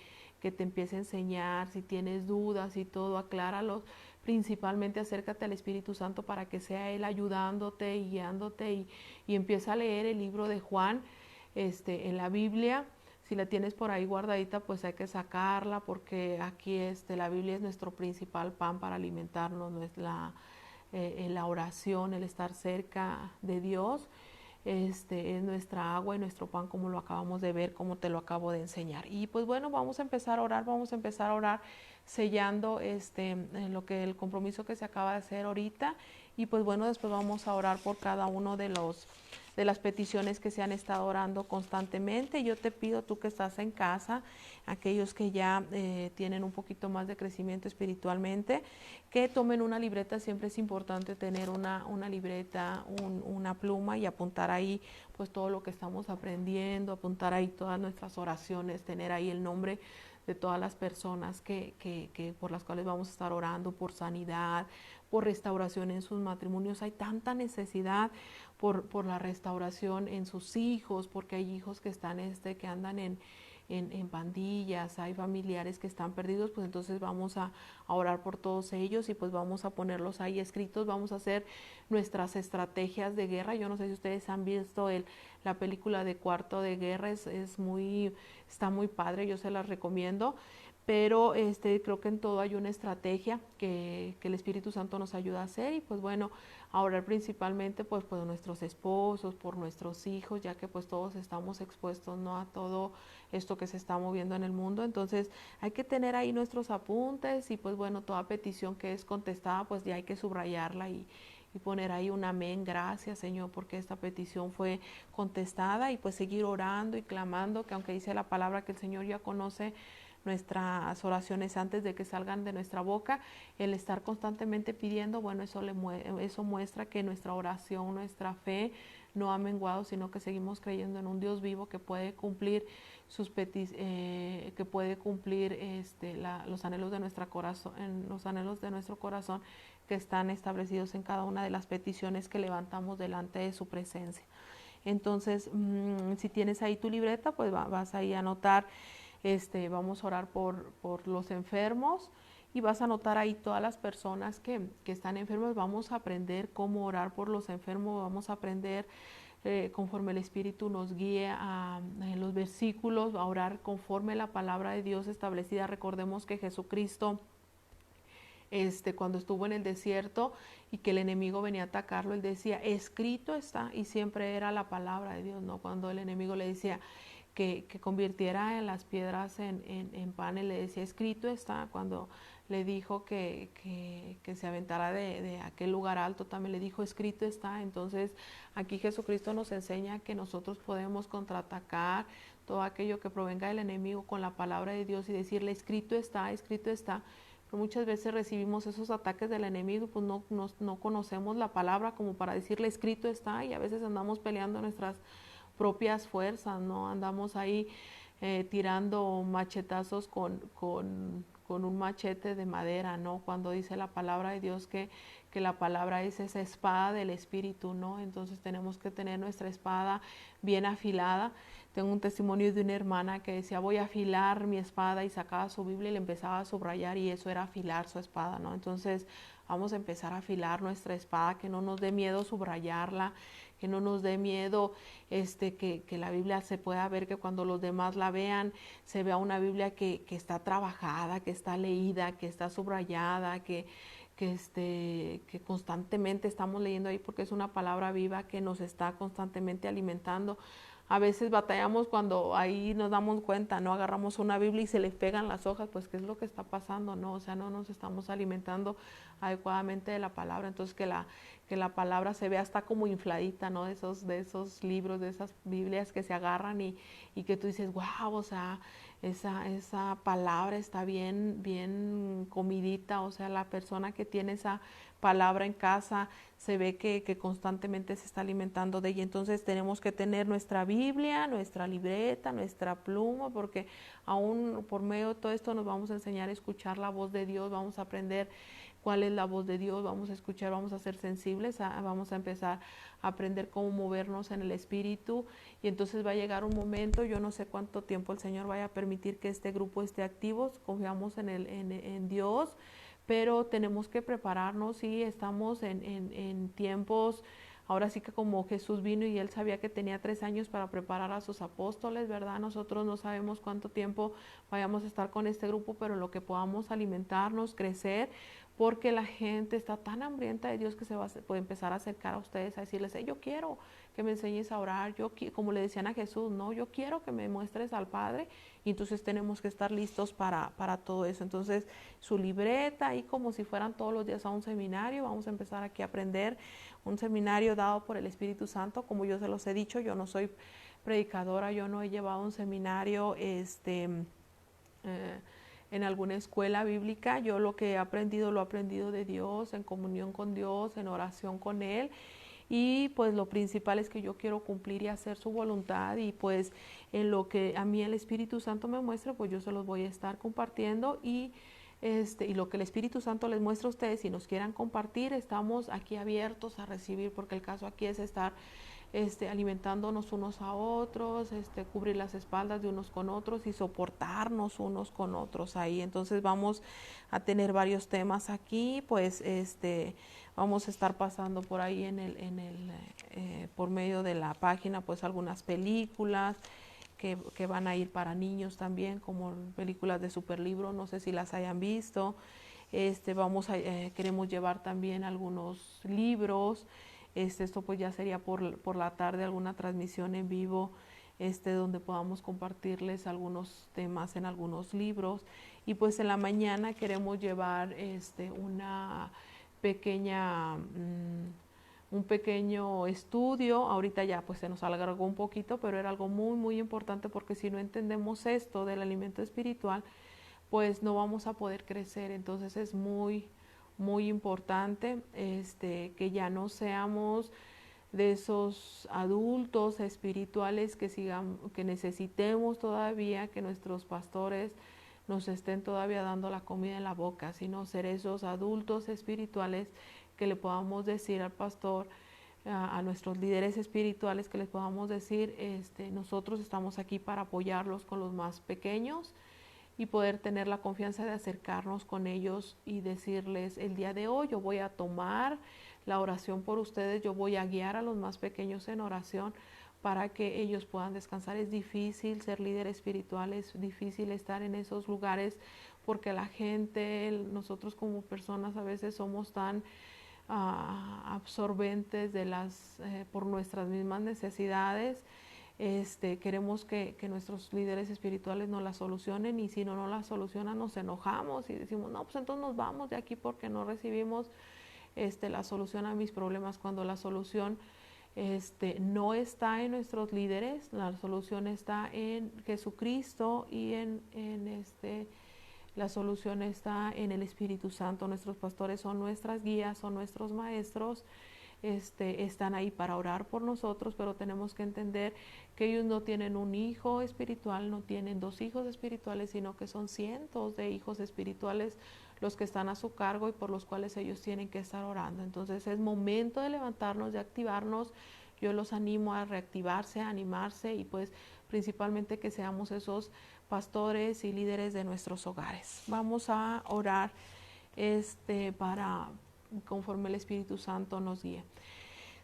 te empiece a enseñar. Si tienes dudas y todo, acláralos. Principalmente acércate al Espíritu Santo para que sea Él ayudándote y guiándote, y empieza a leer el libro de Juan en la Biblia. Si la tienes por ahí guardadita, pues hay que sacarla, porque aquí la Biblia es nuestro principal pan para alimentarnos, la oración, el estar cerca de Dios. Es nuestra agua y nuestro pan, como lo acabamos de ver, como te lo acabo de enseñar. Y pues bueno, vamos a empezar a orar sellando lo que el compromiso que se acaba de hacer ahorita. Y pues bueno, después vamos a orar por cada uno de las peticiones que se han estado orando constantemente. Yo te pido, tú que estás en casa, aquellos que ya tienen un poquito más de crecimiento espiritualmente, que tomen una libreta. Siempre es importante tener una libreta, una pluma, y apuntar ahí pues todo lo que estamos aprendiendo, apuntar ahí todas nuestras oraciones, tener ahí el nombre de todas las personas que por las cuales vamos a estar orando, por sanidad, por restauración en sus matrimonios. Hay tanta necesidad por la restauración en sus hijos, porque hay hijos que están que andan en pandillas, hay familiares que están perdidos. Pues entonces vamos a orar por todos ellos, y pues vamos a ponerlos ahí escritos. Vamos a hacer nuestras estrategias de guerra. Yo no sé si ustedes han visto la película de Cuarto de Guerra, está muy padre, yo se las recomiendo. Pero creo que en todo hay una estrategia que el Espíritu Santo nos ayuda a hacer. Y pues bueno, a orar principalmente pues por nuestros esposos, por nuestros hijos, ya que pues todos estamos expuestos, ¿no?, a todo esto que se está moviendo en el mundo. Entonces hay que tener ahí nuestros apuntes, y pues bueno, toda petición que es contestada, pues ya hay que subrayarla y poner ahí un amén. Gracias, Señor, porque esta petición fue contestada. Y pues seguir orando y clamando, que aunque dice la palabra que el Señor ya conoce nuestras oraciones antes de que salgan de nuestra boca, el estar constantemente pidiendo, bueno, eso muestra que nuestra oración, nuestra fe no ha menguado, sino que seguimos creyendo en un Dios vivo que puede cumplir los anhelos de nuestro corazón, que están establecidos en cada una de las peticiones que levantamos delante de su presencia. Entonces, si tienes ahí tu libreta, pues vas ahí a anotar. Vamos a orar por los enfermos, y vas a anotar ahí todas las personas que están enfermas. Vamos a aprender cómo orar por los enfermos, vamos a aprender conforme el Espíritu nos guíe en los versículos, a orar conforme la palabra de Dios establecida. Recordemos que Jesucristo, cuando estuvo en el desierto y que el enemigo venía a atacarlo, él decía, escrito está, y siempre era la palabra de Dios, ¿no? Cuando el enemigo le decía que convirtiera en las piedras en pan, él le decía, escrito está. Cuando le dijo que se aventara de aquel lugar alto, también le dijo, escrito está. Entonces aquí Jesucristo nos enseña que nosotros podemos contraatacar todo aquello que provenga del enemigo con la palabra de Dios, y decirle, escrito está, escrito está. Pero muchas veces recibimos esos ataques del enemigo, pues no conocemos la palabra como para decirle, escrito está, y a veces andamos peleando nuestras propias fuerzas, ¿no? Andamos ahí tirando machetazos con un machete de madera, ¿no? Cuando dice la palabra de Dios que la palabra es esa espada del Espíritu, ¿no? Entonces tenemos que tener nuestra espada bien afilada. Tengo un testimonio de una hermana que decía, voy a afilar mi espada, y sacaba su Biblia y le empezaba a subrayar, y eso era afilar su espada, ¿no? Entonces vamos a empezar a afilar nuestra espada, que no nos dé miedo subrayarla, que no nos dé miedo que la Biblia se pueda ver, que cuando los demás la vean, se vea una Biblia que está trabajada, que está leída, que está subrayada, que constantemente estamos leyendo ahí, porque es una palabra viva que nos está constantemente alimentando. A veces batallamos cuando ahí nos damos cuenta, no agarramos una Biblia y se le pegan las hojas, pues qué es lo que está pasando, ¿no? O sea, no nos estamos alimentando adecuadamente de la palabra. Entonces que la palabra se vea hasta como infladita, ¿no? De esos libros, de esas Biblias que se agarran y que tú dices, wow, o sea, esa palabra está bien comidita. O sea, la persona que tiene esa palabra en casa, se ve que constantemente se está alimentando de ella. Entonces tenemos que tener nuestra Biblia, nuestra libreta, nuestra pluma, porque aún por medio de todo esto nos vamos a enseñar a escuchar la voz de Dios, vamos a aprender cuál es la voz de Dios, vamos a escuchar, vamos a ser sensibles, vamos a empezar a aprender cómo movernos en el Espíritu, y entonces va a llegar un momento, yo no sé cuánto tiempo el Señor vaya a permitir que este grupo esté activo, confiamos en Dios, pero tenemos que prepararnos y estamos en tiempos. Ahora sí que como Jesús vino y él sabía que tenía 3 años para preparar a sus apóstoles, ¿verdad? Nosotros no sabemos cuánto tiempo vayamos a estar con este grupo, pero lo que podamos alimentarnos, crecer, porque la gente está tan hambrienta de Dios que puede empezar a acercar a ustedes, a decirles, yo quiero que me enseñes a orar, como le decían a Jesús, no, yo quiero que me muestres al Padre, y entonces tenemos que estar listos para todo eso. Entonces su libreta, ahí como si fueran todos los días a un seminario, vamos a empezar aquí a aprender, un seminario dado por el Espíritu Santo, como yo se los he dicho, yo no soy predicadora, yo no he llevado un seminario, en alguna escuela bíblica. Yo lo que he aprendido, lo he aprendido de Dios, en comunión con Dios, en oración con Él, y pues lo principal es que yo quiero cumplir y hacer su voluntad, y pues en lo que a mí el Espíritu Santo me muestre, pues yo se los voy a estar compartiendo, y lo que el Espíritu Santo les muestra a ustedes, si nos quieran compartir, estamos aquí abiertos a recibir, porque el caso aquí es estar alimentándonos unos a otros, cubrir las espaldas de unos con otros y soportarnos unos con otros ahí. Entonces vamos a tener varios temas aquí, pues vamos a estar pasando por ahí por medio de la página, pues algunas películas que van a ir para niños también, como películas de Superlibro, no sé si las hayan visto. Queremos llevar también algunos libros. Esto pues ya sería por la tarde, alguna transmisión en vivo, donde podamos compartirles algunos temas en algunos libros. Y pues en la mañana queremos llevar una pequeña un pequeño estudio. Ahorita ya pues se nos alargó un poquito, pero era algo muy muy importante, porque si no entendemos esto del alimento espiritual, pues no vamos a poder crecer. Entonces es muy muy importante que ya no seamos de esos adultos espirituales que necesitemos todavía que nuestros pastores nos estén todavía dando la comida en la boca, sino ser esos adultos espirituales que le podamos decir al pastor, a nuestros líderes espirituales, que les podamos decir, nosotros estamos aquí para apoyarlos con los más pequeños, y poder tener la confianza de acercarnos con ellos y decirles, el día de hoy yo voy a tomar la oración por ustedes, yo voy a guiar a los más pequeños en oración para que ellos puedan descansar. Es difícil ser líder espiritual, es difícil estar en esos lugares, porque la gente, nosotros como personas a veces somos tan absorbentes por nuestras mismas necesidades. Queremos que nuestros líderes espirituales nos la solucionen, y si no la solucionan nos enojamos y decimos, no, pues entonces nos vamos de aquí porque no recibimos la solución a mis problemas, cuando la solución no está en nuestros líderes, la solución está en Jesucristo, y la solución está en el Espíritu Santo. Nuestros pastores son nuestras guías, son nuestros maestros, están ahí para orar por nosotros, pero tenemos que entender que ellos no tienen un hijo espiritual, no tienen 2 hijos espirituales, sino que son cientos de hijos espirituales los que están a su cargo y por los cuales ellos tienen que estar orando. Entonces es momento de levantarnos, de activarnos. Yo los animo a reactivarse, a animarse, y pues principalmente que seamos esos pastores y líderes de nuestros hogares. Vamos a orar para conforme el Espíritu Santo nos guíe.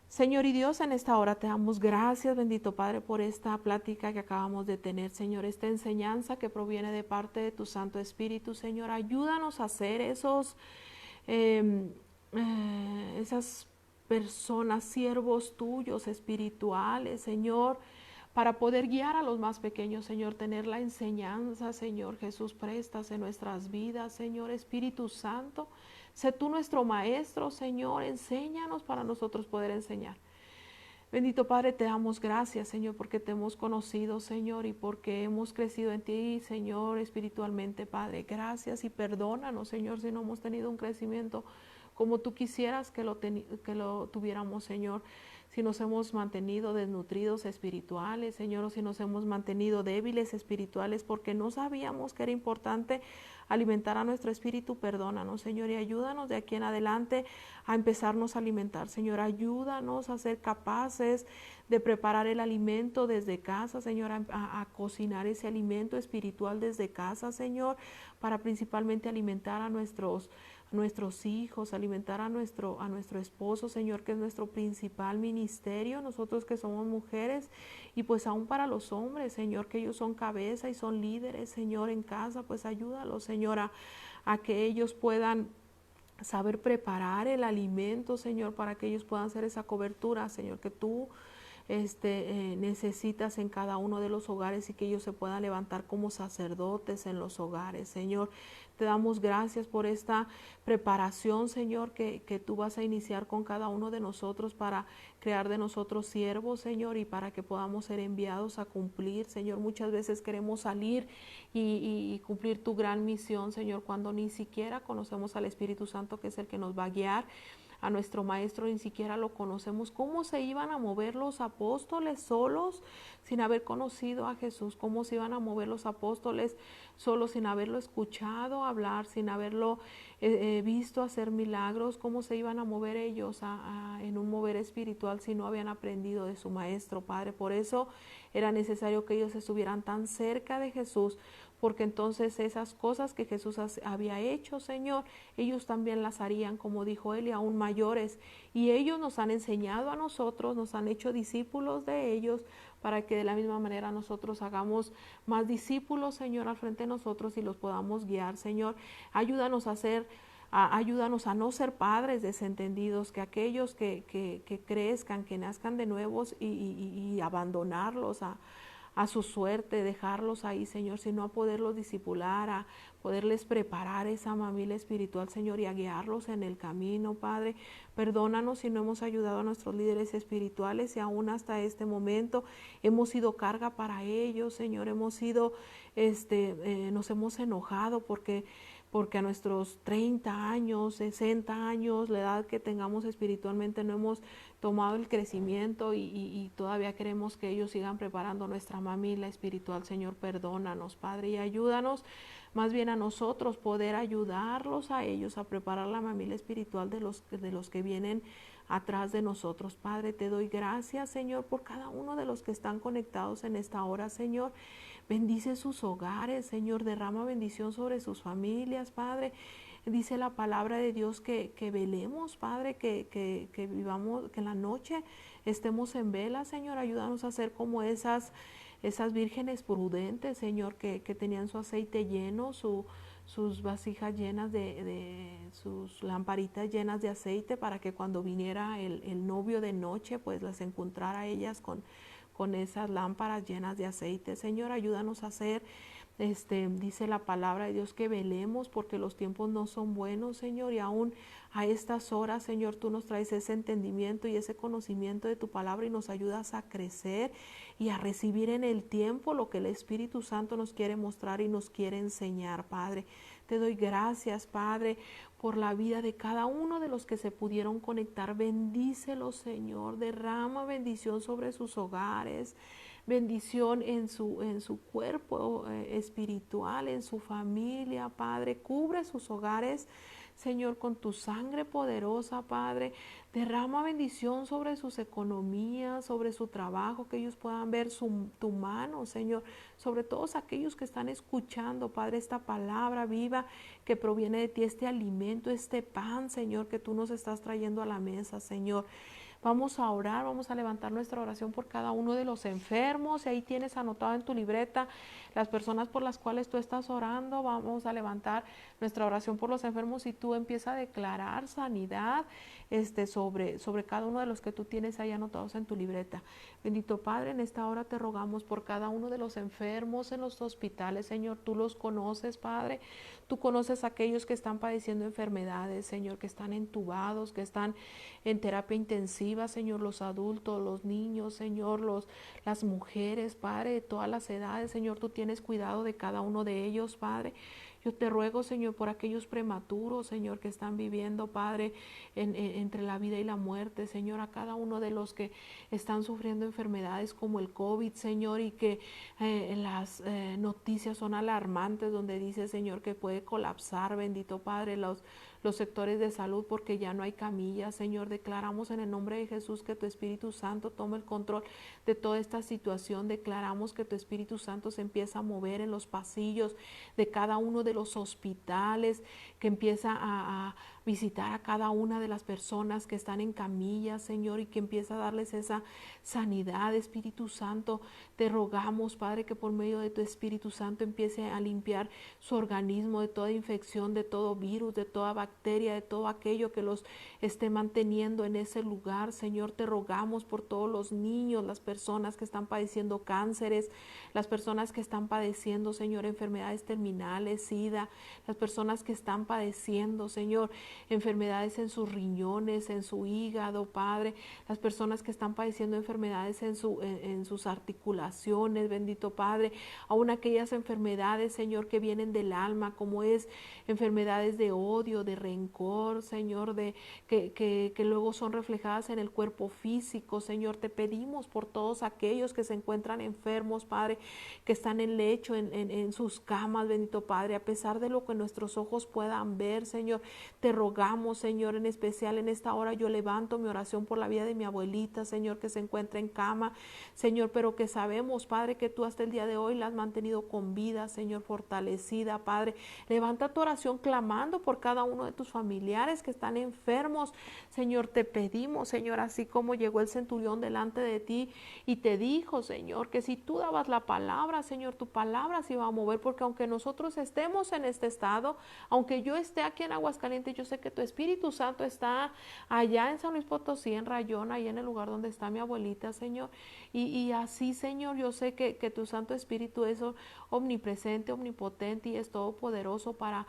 Señor y Dios, en esta hora te damos gracias, bendito Padre, por esta plática que acabamos de tener, Señor, esta enseñanza que proviene de parte de tu Santo Espíritu. Señor, ayúdanos a ser esas personas, siervos tuyos espirituales, Señor, para poder guiar a los más pequeños, Señor, tener la enseñanza, Señor Jesús, prestas en nuestras vidas, Señor Espíritu Santo. Sé tú nuestro maestro, Señor, enséñanos para nosotros poder enseñar. Bendito Padre, te damos gracias, Señor, porque te hemos conocido, Señor, y porque hemos crecido en ti, Señor, espiritualmente, Padre. Gracias, y perdónanos, Señor, si no hemos tenido un crecimiento como tú quisieras que lo tuviéramos, Señor. Si nos hemos mantenido desnutridos espirituales, Señor, o si nos hemos mantenido débiles espirituales porque no sabíamos que era importante alimentar a nuestro espíritu, perdónanos, Señor, y ayúdanos de aquí en adelante a empezarnos a alimentar, Señor. Ayúdanos a ser capaces de preparar el alimento desde casa, Señor, a cocinar ese alimento espiritual desde casa, Señor, para principalmente alimentar a nuestros hijos, alimentar a nuestro esposo, Señor, que es nuestro principal ministerio, nosotros que somos mujeres, y pues aún para los hombres, Señor, que ellos son cabeza y son líderes, Señor, en casa, pues ayúdalos, Señor, a que ellos puedan saber preparar el alimento, Señor, para que ellos puedan hacer esa cobertura, Señor, que tú necesitas en cada uno de los hogares y que ellos se puedan levantar como sacerdotes en los hogares, Señor. Te damos gracias por esta preparación, Señor, que tú vas a iniciar con cada uno de nosotros para crear de nosotros siervos, Señor, y para que podamos ser enviados a cumplir, Señor. Muchas veces queremos salir y cumplir tu gran misión, Señor, cuando ni siquiera conocemos al Espíritu Santo, que es el que nos va a guiar. A nuestro maestro ni siquiera lo conocemos. ¿Cómo se iban a mover los apóstoles solos sin haber conocido a Jesús? ¿Cómo se iban a mover los apóstoles solos sin haberlo escuchado hablar, sin haberlo visto hacer milagros? ¿Cómo se iban a mover ellos en un mover espiritual si no habían aprendido de su maestro, Padre? Por eso era necesario que ellos estuvieran tan cerca de Jesús, porque entonces esas cosas que Jesús había hecho, Señor, ellos también las harían, como dijo él, y aún mayores. Y ellos nos han enseñado a nosotros, nos han hecho discípulos de ellos, para que de la misma manera nosotros hagamos más discípulos, Señor, al frente de nosotros y los podamos guiar, Señor. Ayúdanos ayúdanos a no ser padres desentendidos, que aquellos que crezcan, que nazcan de nuevos y abandonarlos a su suerte, dejarlos ahí, Señor, sino a poderlos discipular, a poderles preparar esa mamila espiritual, Señor, y a guiarlos en el camino, Padre. Perdónanos si no hemos ayudado a nuestros líderes espirituales y aún hasta este momento hemos sido carga para ellos, Señor, nos hemos enojado porque a nuestros 30 años, 60 años, la edad que tengamos espiritualmente, no hemos tomado el crecimiento y todavía queremos que ellos sigan preparando nuestra mamila espiritual. Señor, perdónanos, Padre, y ayúdanos más bien a nosotros poder ayudarlos a ellos a preparar la mamila espiritual de los que vienen atrás de nosotros. Padre, te doy gracias, Señor, por cada uno de los que están conectados en esta hora, Señor. Bendice sus hogares, Señor, derrama bendición sobre sus familias, Padre. Dice la palabra de Dios que velemos, Padre, que vivamos, que en la noche estemos en vela, Señor. Ayúdanos a ser como esas vírgenes prudentes, Señor, que tenían su aceite lleno, sus vasijas llenas sus lamparitas llenas de aceite, para que cuando viniera el novio de noche, pues las encontrara ellas con esas lámparas llenas de aceite. Señor, ayúdanos a hacer, dice la palabra de Dios, que velemos porque los tiempos no son buenos, Señor, y aún a estas horas, Señor, tú nos traes ese entendimiento y ese conocimiento de tu palabra y nos ayudas a crecer y a recibir en el tiempo lo que el Espíritu Santo nos quiere mostrar y nos quiere enseñar, Padre. Te doy gracias, Padre, por la vida de cada uno de los que se pudieron conectar. Bendícelos, Señor. Derrama bendición sobre sus hogares, bendición en su cuerpo espiritual, en su familia, Padre. Cubre sus hogares, Señor, con tu sangre poderosa, Padre. Derrama bendición sobre sus economías, sobre su trabajo, que ellos puedan ver tu mano, Señor, sobre todos aquellos que están escuchando, Padre, esta palabra viva que proviene de ti, este alimento, este pan, Señor, que tú nos estás trayendo a la mesa, Señor. Vamos a orar, vamos a levantar nuestra oración por cada uno de los enfermos. Y ahí tienes anotado en tu libreta las personas por las cuales tú estás orando. Vamos a levantar nuestra oración por los enfermos y tú empieza a declarar sanidad sobre cada uno de los que tú tienes ahí anotados en tu libreta. Bendito Padre, en esta hora te rogamos por cada uno de los enfermos en los hospitales, Señor. Tú los conoces, Padre. Tú conoces a aquellos que están padeciendo enfermedades, Señor, que están entubados, que están en terapia intensiva, Señor, los adultos, los niños, Señor, las mujeres, Padre, de todas las edades, Señor, tú tienes cuidado de cada uno de ellos, Padre. Yo te ruego, Señor, por aquellos prematuros, Señor, que están viviendo, Padre, entre la vida y la muerte, Señor, a cada uno de los que están sufriendo enfermedades como el COVID, Señor, y que las noticias son alarmantes, donde dice, Señor, que puede colapsar, bendito Padre, los sectores de salud porque ya no hay camillas. Señor, declaramos en el nombre de Jesús que tu Espíritu Santo tome el control de toda esta situación. Declaramos que tu Espíritu Santo se empieza a mover en los pasillos de cada uno de los hospitales, que empieza a visitar a cada una de las personas que están en camillas, Señor, y que empieza a darles esa sanidad. Espíritu Santo, te rogamos, Padre, que por medio de tu Espíritu Santo empiece a limpiar su organismo de toda infección, de todo virus, de toda bacteria, de todo aquello que los esté manteniendo en ese lugar. Señor, te rogamos por todos los niños, las personas que están padeciendo cánceres, las personas que están padeciendo, Señor, enfermedades terminales, SIDA, las personas que están padeciendo, Señor, enfermedades en sus riñones, en su hígado, Padre, las personas que están padeciendo enfermedades en sus articulaciones, bendito Padre, aún aquellas enfermedades, Señor, que vienen del alma, como es enfermedades de odio, de rencor, Señor, que luego son reflejadas en el cuerpo físico. Señor, te pedimos por todos aquellos que se encuentran enfermos, Padre, que están en lecho, en sus camas, bendito Padre, a pesar de lo que nuestros ojos puedan ver, Señor, te rogamos, Señor, en especial en esta hora yo levanto mi oración por la vida de mi abuelita, Señor, que se encuentra en cama, Señor, pero que sabemos, Padre, que tú hasta el día de hoy la has mantenido con vida, Señor, fortalecida, Padre. Levanta tu oración clamando por cada uno de tus familiares que están enfermos, Señor, te pedimos, Señor, así como llegó el centurión delante de ti y te dijo, Señor, que si tú dabas la palabra, Señor, tu palabra se iba a mover, porque aunque nosotros estemos en este estado, aunque yo esté aquí en Aguascalientes, yo sé que tu Espíritu Santo está allá en San Luis Potosí, en Rayón, ahí en el lugar donde está mi abuelita, Señor, y así, Señor, yo sé que tu Santo Espíritu es omnipresente, omnipotente y es todopoderoso para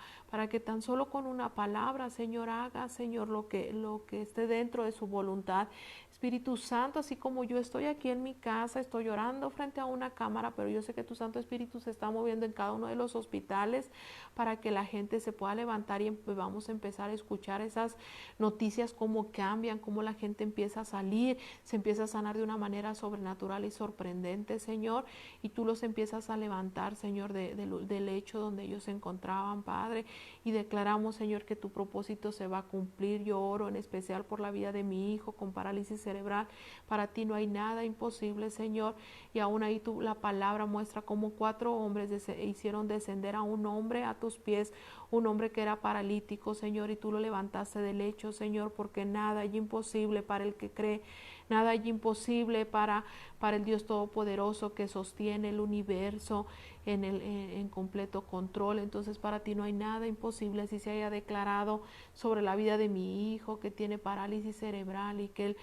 que tan solo con una palabra, Señor, haga, Señor, lo que esté dentro de su voluntad. Espíritu Santo, así como yo estoy aquí en mi casa, estoy orando frente a una cámara, pero yo sé que tu Santo Espíritu se está moviendo en cada uno de los hospitales para que la gente se pueda levantar y vamos a empezar a escuchar esas noticias, cómo cambian, cómo la gente empieza a salir, se empieza a sanar de una manera sobrenatural y sorprendente, Señor, y tú los empiezas a levantar, Señor, del lecho donde ellos se encontraban, Padre, y declaramos, Señor, que tu propósito se va a cumplir. Yo oro en especial por la vida de mi hijo con parálisis cerebral. Para ti no hay nada imposible, Señor, y aún ahí la palabra muestra cómo 4 hombres hicieron descender a un hombre a tus pies, un hombre que era paralítico, Señor, y tú lo levantaste del lecho, Señor, porque nada hay imposible para el que cree. Nada hay imposible para el Dios Todopoderoso que sostiene el universo en completo control. Entonces para ti no hay nada imposible. Así se haya declarado sobre la vida de mi hijo que tiene parálisis cerebral y que él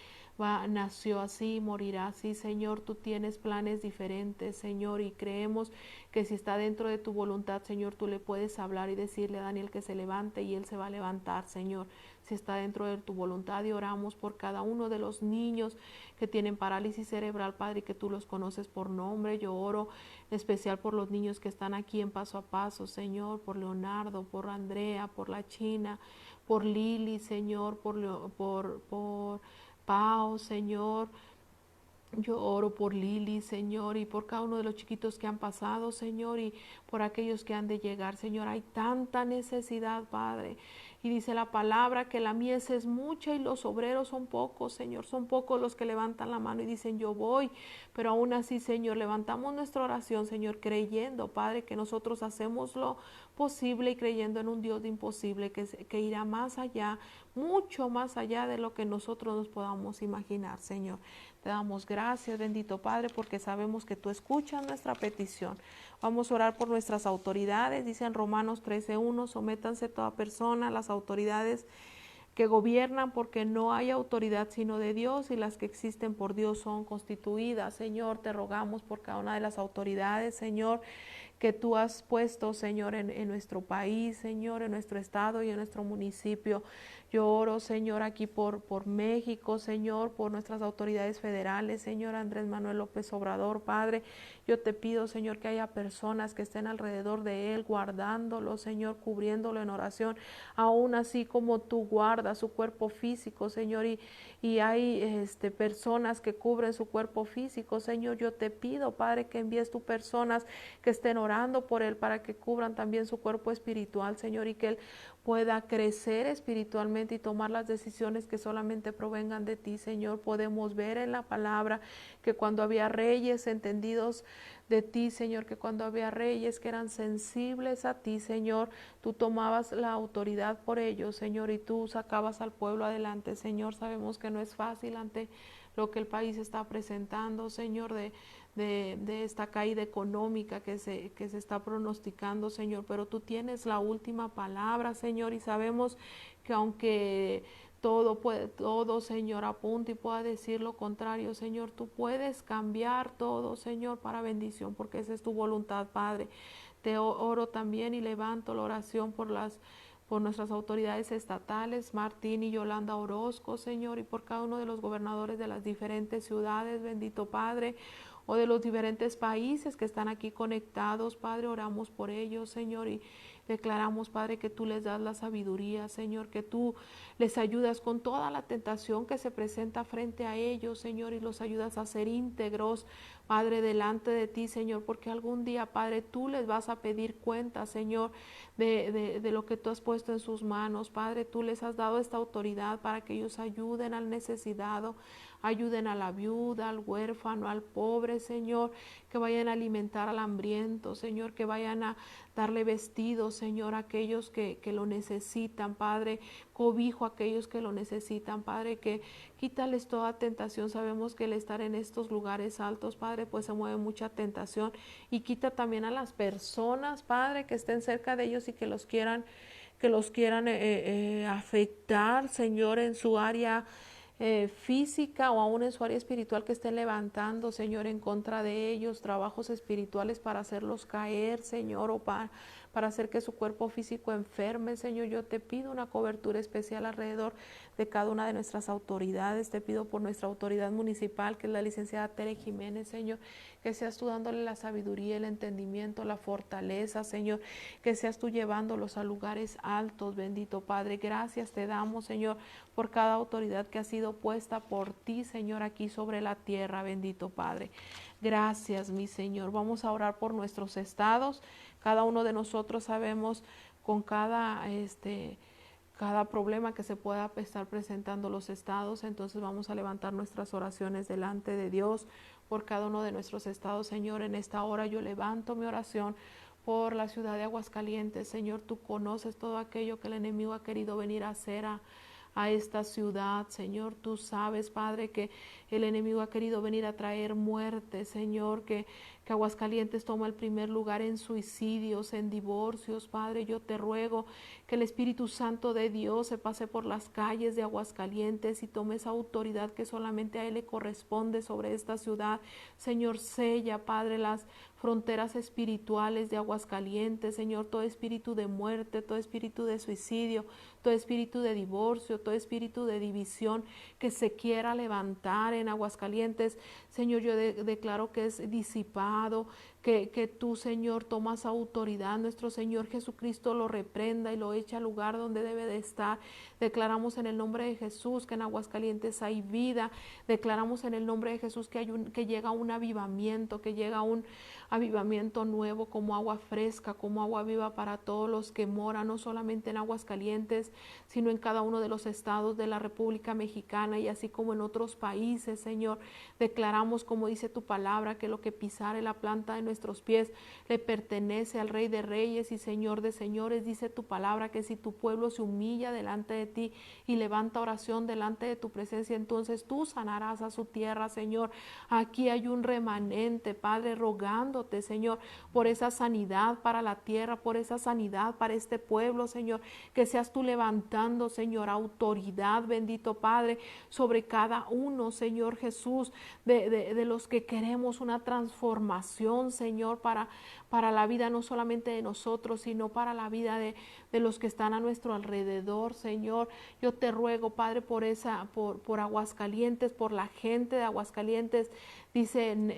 nació así, morirá así. Señor, tú tienes planes diferentes, Señor, y creemos que si está dentro de tu voluntad, Señor, tú le puedes hablar y decirle a Daniel que se levante y él se va a levantar, Señor. Si está dentro de tu voluntad, y oramos por cada uno de los niños que tienen parálisis cerebral, Padre, que tú los conoces por nombre. Yo oro en especial por los niños que están aquí en Paso a Paso, Señor, por Leonardo, por Andrea, por la China, por Lili, Señor, por Pau, Señor. Yo oro por Lili, Señor, y por cada uno de los chiquitos que han pasado, Señor, y por aquellos que han de llegar, Señor. Hay tanta necesidad, Padre. Y dice la palabra que la mies es mucha y los obreros son pocos, Señor. Son pocos los que levantan la mano y dicen yo voy. Pero aún así, Señor, levantamos nuestra oración, Señor, creyendo, Padre, que nosotros hacemos lo posible y creyendo en un Dios de imposible que irá más allá, mucho más allá de lo que nosotros nos podamos imaginar, Señor. Te damos gracias, bendito Padre, porque sabemos que tú escuchas nuestra petición. Vamos a orar por nuestras autoridades. Dice en Romanos 13:1, sométanse toda persona a las autoridades que gobiernan, porque no hay autoridad sino de Dios, y las que existen por Dios son constituidas. Señor, te rogamos por cada una de las autoridades, Señor, que tú has puesto, Señor, en nuestro país, Señor, en nuestro estado y en nuestro municipio. Yo oro, Señor, aquí por México, Señor, por nuestras autoridades federales, Señor, Andrés Manuel López Obrador, Padre. Yo te pido, Señor, que haya personas que estén alrededor de él, guardándolo, Señor, cubriéndolo en oración, aún así como tú guardas su cuerpo físico, Señor, y hay personas que cubren su cuerpo físico, Señor. Yo te pido, Padre, que envíes tú personas que estén orando por él para que cubran también su cuerpo espiritual, Señor, y que él pueda crecer espiritualmente y tomar las decisiones que solamente provengan de ti, Señor. Podemos ver en la palabra que cuando había reyes entendidos de ti, Señor, que cuando había reyes que eran sensibles a ti, Señor, tú tomabas la autoridad por ellos, Señor, y tú sacabas al pueblo adelante, Señor. Sabemos que no es fácil ante lo que el país está presentando, Señor, de esta caída económica que se está pronosticando, Señor, pero tú tienes la última palabra, Señor, y sabemos que aunque todo, Señor, apunte y pueda decir lo contrario, Señor, tú puedes cambiar todo, Señor, para bendición, porque esa es tu voluntad, Padre. Te oro también y levanto la oración por nuestras autoridades estatales, Martín y Yolanda Orozco, Señor, y por cada uno de los gobernadores de las diferentes ciudades, bendito Padre, o de los diferentes países que están aquí conectados, Padre. Oramos por ellos, Señor, y declaramos, Padre, que tú les das la sabiduría, Señor, que tú les ayudas con toda la tentación que se presenta frente a ellos, Señor, y los ayudas a ser íntegros, Padre, delante de ti, Señor, porque algún día, Padre, tú les vas a pedir cuenta, Señor, de lo que tú has puesto en sus manos. Padre, tú les has dado esta autoridad para que ellos ayuden al necesitado, ayuden a la viuda, al huérfano, al pobre, Señor, que vayan a alimentar al hambriento, Señor, que vayan a darle vestido, Señor, a aquellos que lo necesitan, Padre, cobijo a aquellos que lo necesitan, Padre, que quítales toda tentación. Sabemos que el estar en estos lugares altos, Padre, pues se mueve mucha tentación, y quita también a las personas, Padre, que estén cerca de ellos y que los quieran afectar, Señor, en su área física o aún en su área espiritual, que estén levantando, Señor, en contra de ellos, trabajos espirituales para hacerlos caer, Señor, o para hacer que su cuerpo físico enferme, Señor. Yo te pido una cobertura especial alrededor de cada una de nuestras autoridades. Te pido por nuestra autoridad municipal, que es la licenciada Tere Jiménez, Señor, que seas tú dándole la sabiduría, el entendimiento, la fortaleza, Señor, que seas tú llevándolos a lugares altos, bendito Padre. Gracias te damos, Señor, por cada autoridad que ha sido puesta por ti, Señor, aquí sobre la tierra, bendito Padre. Gracias, mi Señor. Vamos a orar por nuestros estados. Cada uno de nosotros sabemos con cada problema que se pueda estar presentando los estados. Entonces vamos a levantar nuestras oraciones delante de Dios por cada uno de nuestros estados, Señor. En esta hora yo levanto mi oración por la ciudad de Aguascalientes, Señor. Tú conoces todo aquello que el enemigo ha querido venir a hacer a esta ciudad, Señor. Tú sabes, Padre, que el enemigo ha querido venir a traer muerte, Señor, que Aguascalientes toma el primer lugar en suicidios, en divorcios, Padre. Yo te ruego que el Espíritu Santo de Dios se pase por las calles de Aguascalientes y tome esa autoridad que solamente a Él le corresponde sobre esta ciudad. Señor, sella, Padre, las fronteras espirituales de Aguascalientes, Señor, todo espíritu de muerte, todo espíritu de suicidio, todo espíritu de divorcio, todo espíritu de división que se quiera levantar en Aguascalientes, Señor, yo declaro que es disipado, que tú, Señor, tomas autoridad. Nuestro Señor Jesucristo lo reprenda y lo echa al lugar donde debe de estar. Declaramos en el nombre de Jesús que en Aguascalientes hay vida. Declaramos en el nombre de Jesús que llega un avivamiento, que llega un avivamiento nuevo, como agua fresca, como agua viva para todos los que moran, no solamente en Aguascalientes, sino en cada uno de los estados de la República Mexicana y así como en otros países, Señor. Declaramos, como dice tu palabra, que lo que pisare la planta de nuestros pies le pertenece al Rey de Reyes y Señor de Señores. Dice tu palabra que si tu pueblo se humilla delante de ti y levanta oración delante de tu presencia, entonces tú sanarás a su tierra, Señor. Aquí hay un remanente, Padre, rogando clamándote, Señor, por esa sanidad para la tierra, por esa sanidad para este pueblo, Señor, que seas tú levantando, Señor, autoridad, bendito Padre, sobre cada uno, Señor Jesús, de los que queremos una transformación, Señor, para la vida no solamente de nosotros, sino para la vida de los que están a nuestro alrededor, Señor. Yo te ruego, Padre, por Aguascalientes, por la gente de Aguascalientes. Dicen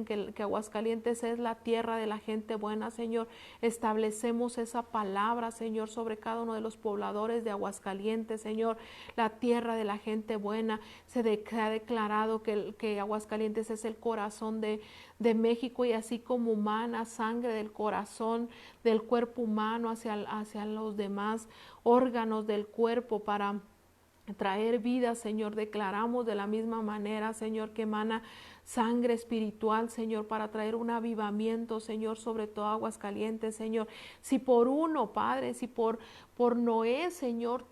que Aguascalientes es la tierra de la gente buena, Señor. Establecemos esa palabra, Señor, sobre cada uno de los pobladores de Aguascalientes, Señor. La tierra de la gente buena. Se ha declarado que Aguascalientes es el corazón de México, y así como humana sangre del corazón, del cuerpo humano hacia los demás órganos del cuerpo para traer vida, Señor. Declaramos de la misma manera, Señor, que emana sangre espiritual, Señor, para traer un avivamiento, Señor, sobre todo Aguascalientes, Señor. Si por uno, Padre, si por Noé, Señor,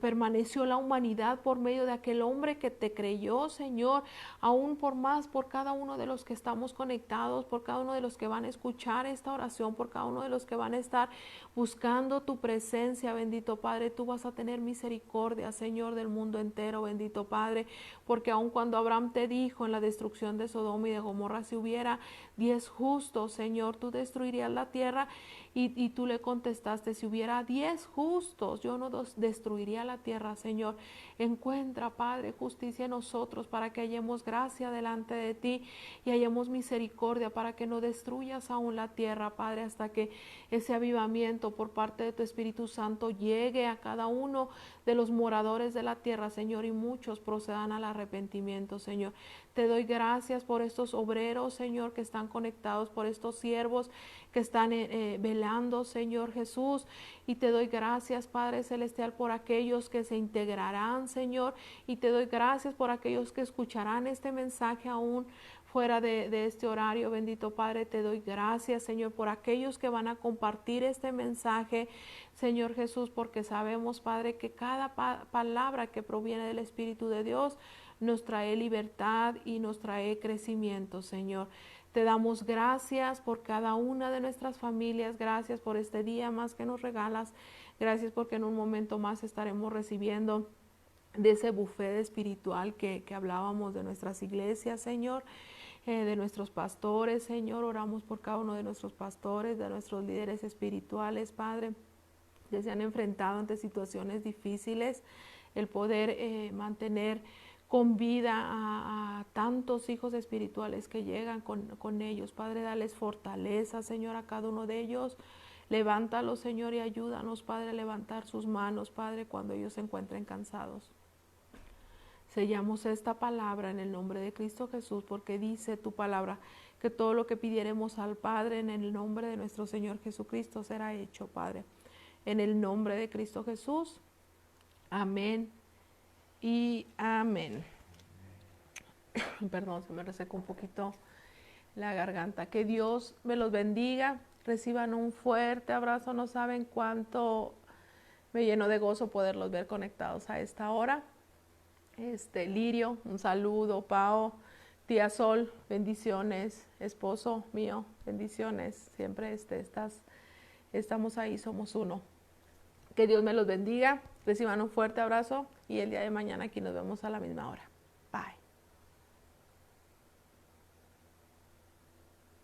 permaneció la humanidad por medio de aquel hombre que te creyó, Señor, aún por cada uno de los que estamos conectados, por cada uno de los que van a escuchar esta oración, por cada uno de los que van a estar buscando tu presencia, bendito Padre, tú vas a tener misericordia, Señor, del mundo entero, bendito Padre, porque aun cuando Abraham te dijo en la destrucción de Sodoma y de Gomorra, si hubiera 10 justos, Señor, tú destruirías la tierra, y tú le contestaste, si hubiera 10 justos, yo no destruiría la tierra, Señor. Encuentra, Padre, justicia en nosotros para que hallemos gracia delante de ti y hallemos misericordia para que no destruyas aún la tierra, Padre, hasta que ese avivamiento por parte de tu Espíritu Santo llegue a cada uno de los moradores de la tierra, Señor, y muchos procedan al arrepentimiento, Señor. Te doy gracias por estos obreros, Señor, que están conectados, por estos siervos que están velando, Señor Jesús, y te doy gracias, Padre Celestial, por aquellos que se integrarán, Señor, y te doy gracias por aquellos que escucharán este mensaje aún fuera de este horario, bendito Padre. Te doy gracias, Señor, por aquellos que van a compartir este mensaje, Señor Jesús, porque sabemos, Padre, que cada palabra que proviene del Espíritu de Dios nos trae libertad y nos trae crecimiento, Señor. Te damos gracias por cada una de nuestras familias, gracias por este día más que nos regalas, gracias porque en un momento más estaremos recibiendo de ese buffet espiritual que hablábamos de nuestras iglesias, Señor, de nuestros pastores, Señor. Oramos por cada uno de nuestros pastores, de nuestros líderes espirituales, Padre, que se han enfrentado ante situaciones difíciles, el poder mantener con vida a tantos hijos espirituales que llegan con ellos. Padre, dales fortaleza, Señor, a cada uno de ellos. Levántalos, Señor, y ayúdanos, Padre, a levantar sus manos, Padre, cuando ellos se encuentren cansados. Sellamos esta palabra en el nombre de Cristo Jesús, porque dice tu palabra que todo lo que pidiéremos al Padre en el nombre de nuestro Señor Jesucristo será hecho, Padre. En el nombre de Cristo Jesús. Amén y amén. Perdón, se me resecó un poquito la garganta. Que Dios me los bendiga. Reciban un fuerte abrazo. No saben cuánto me lleno de gozo poderlos ver conectados a esta hora. Lirio, un saludo. Pao, tía Sol, bendiciones. Esposo mío, bendiciones. Siempre estamos ahí, somos uno. Que Dios me los bendiga. Reciban un fuerte abrazo y el día de mañana aquí nos vemos a la misma hora.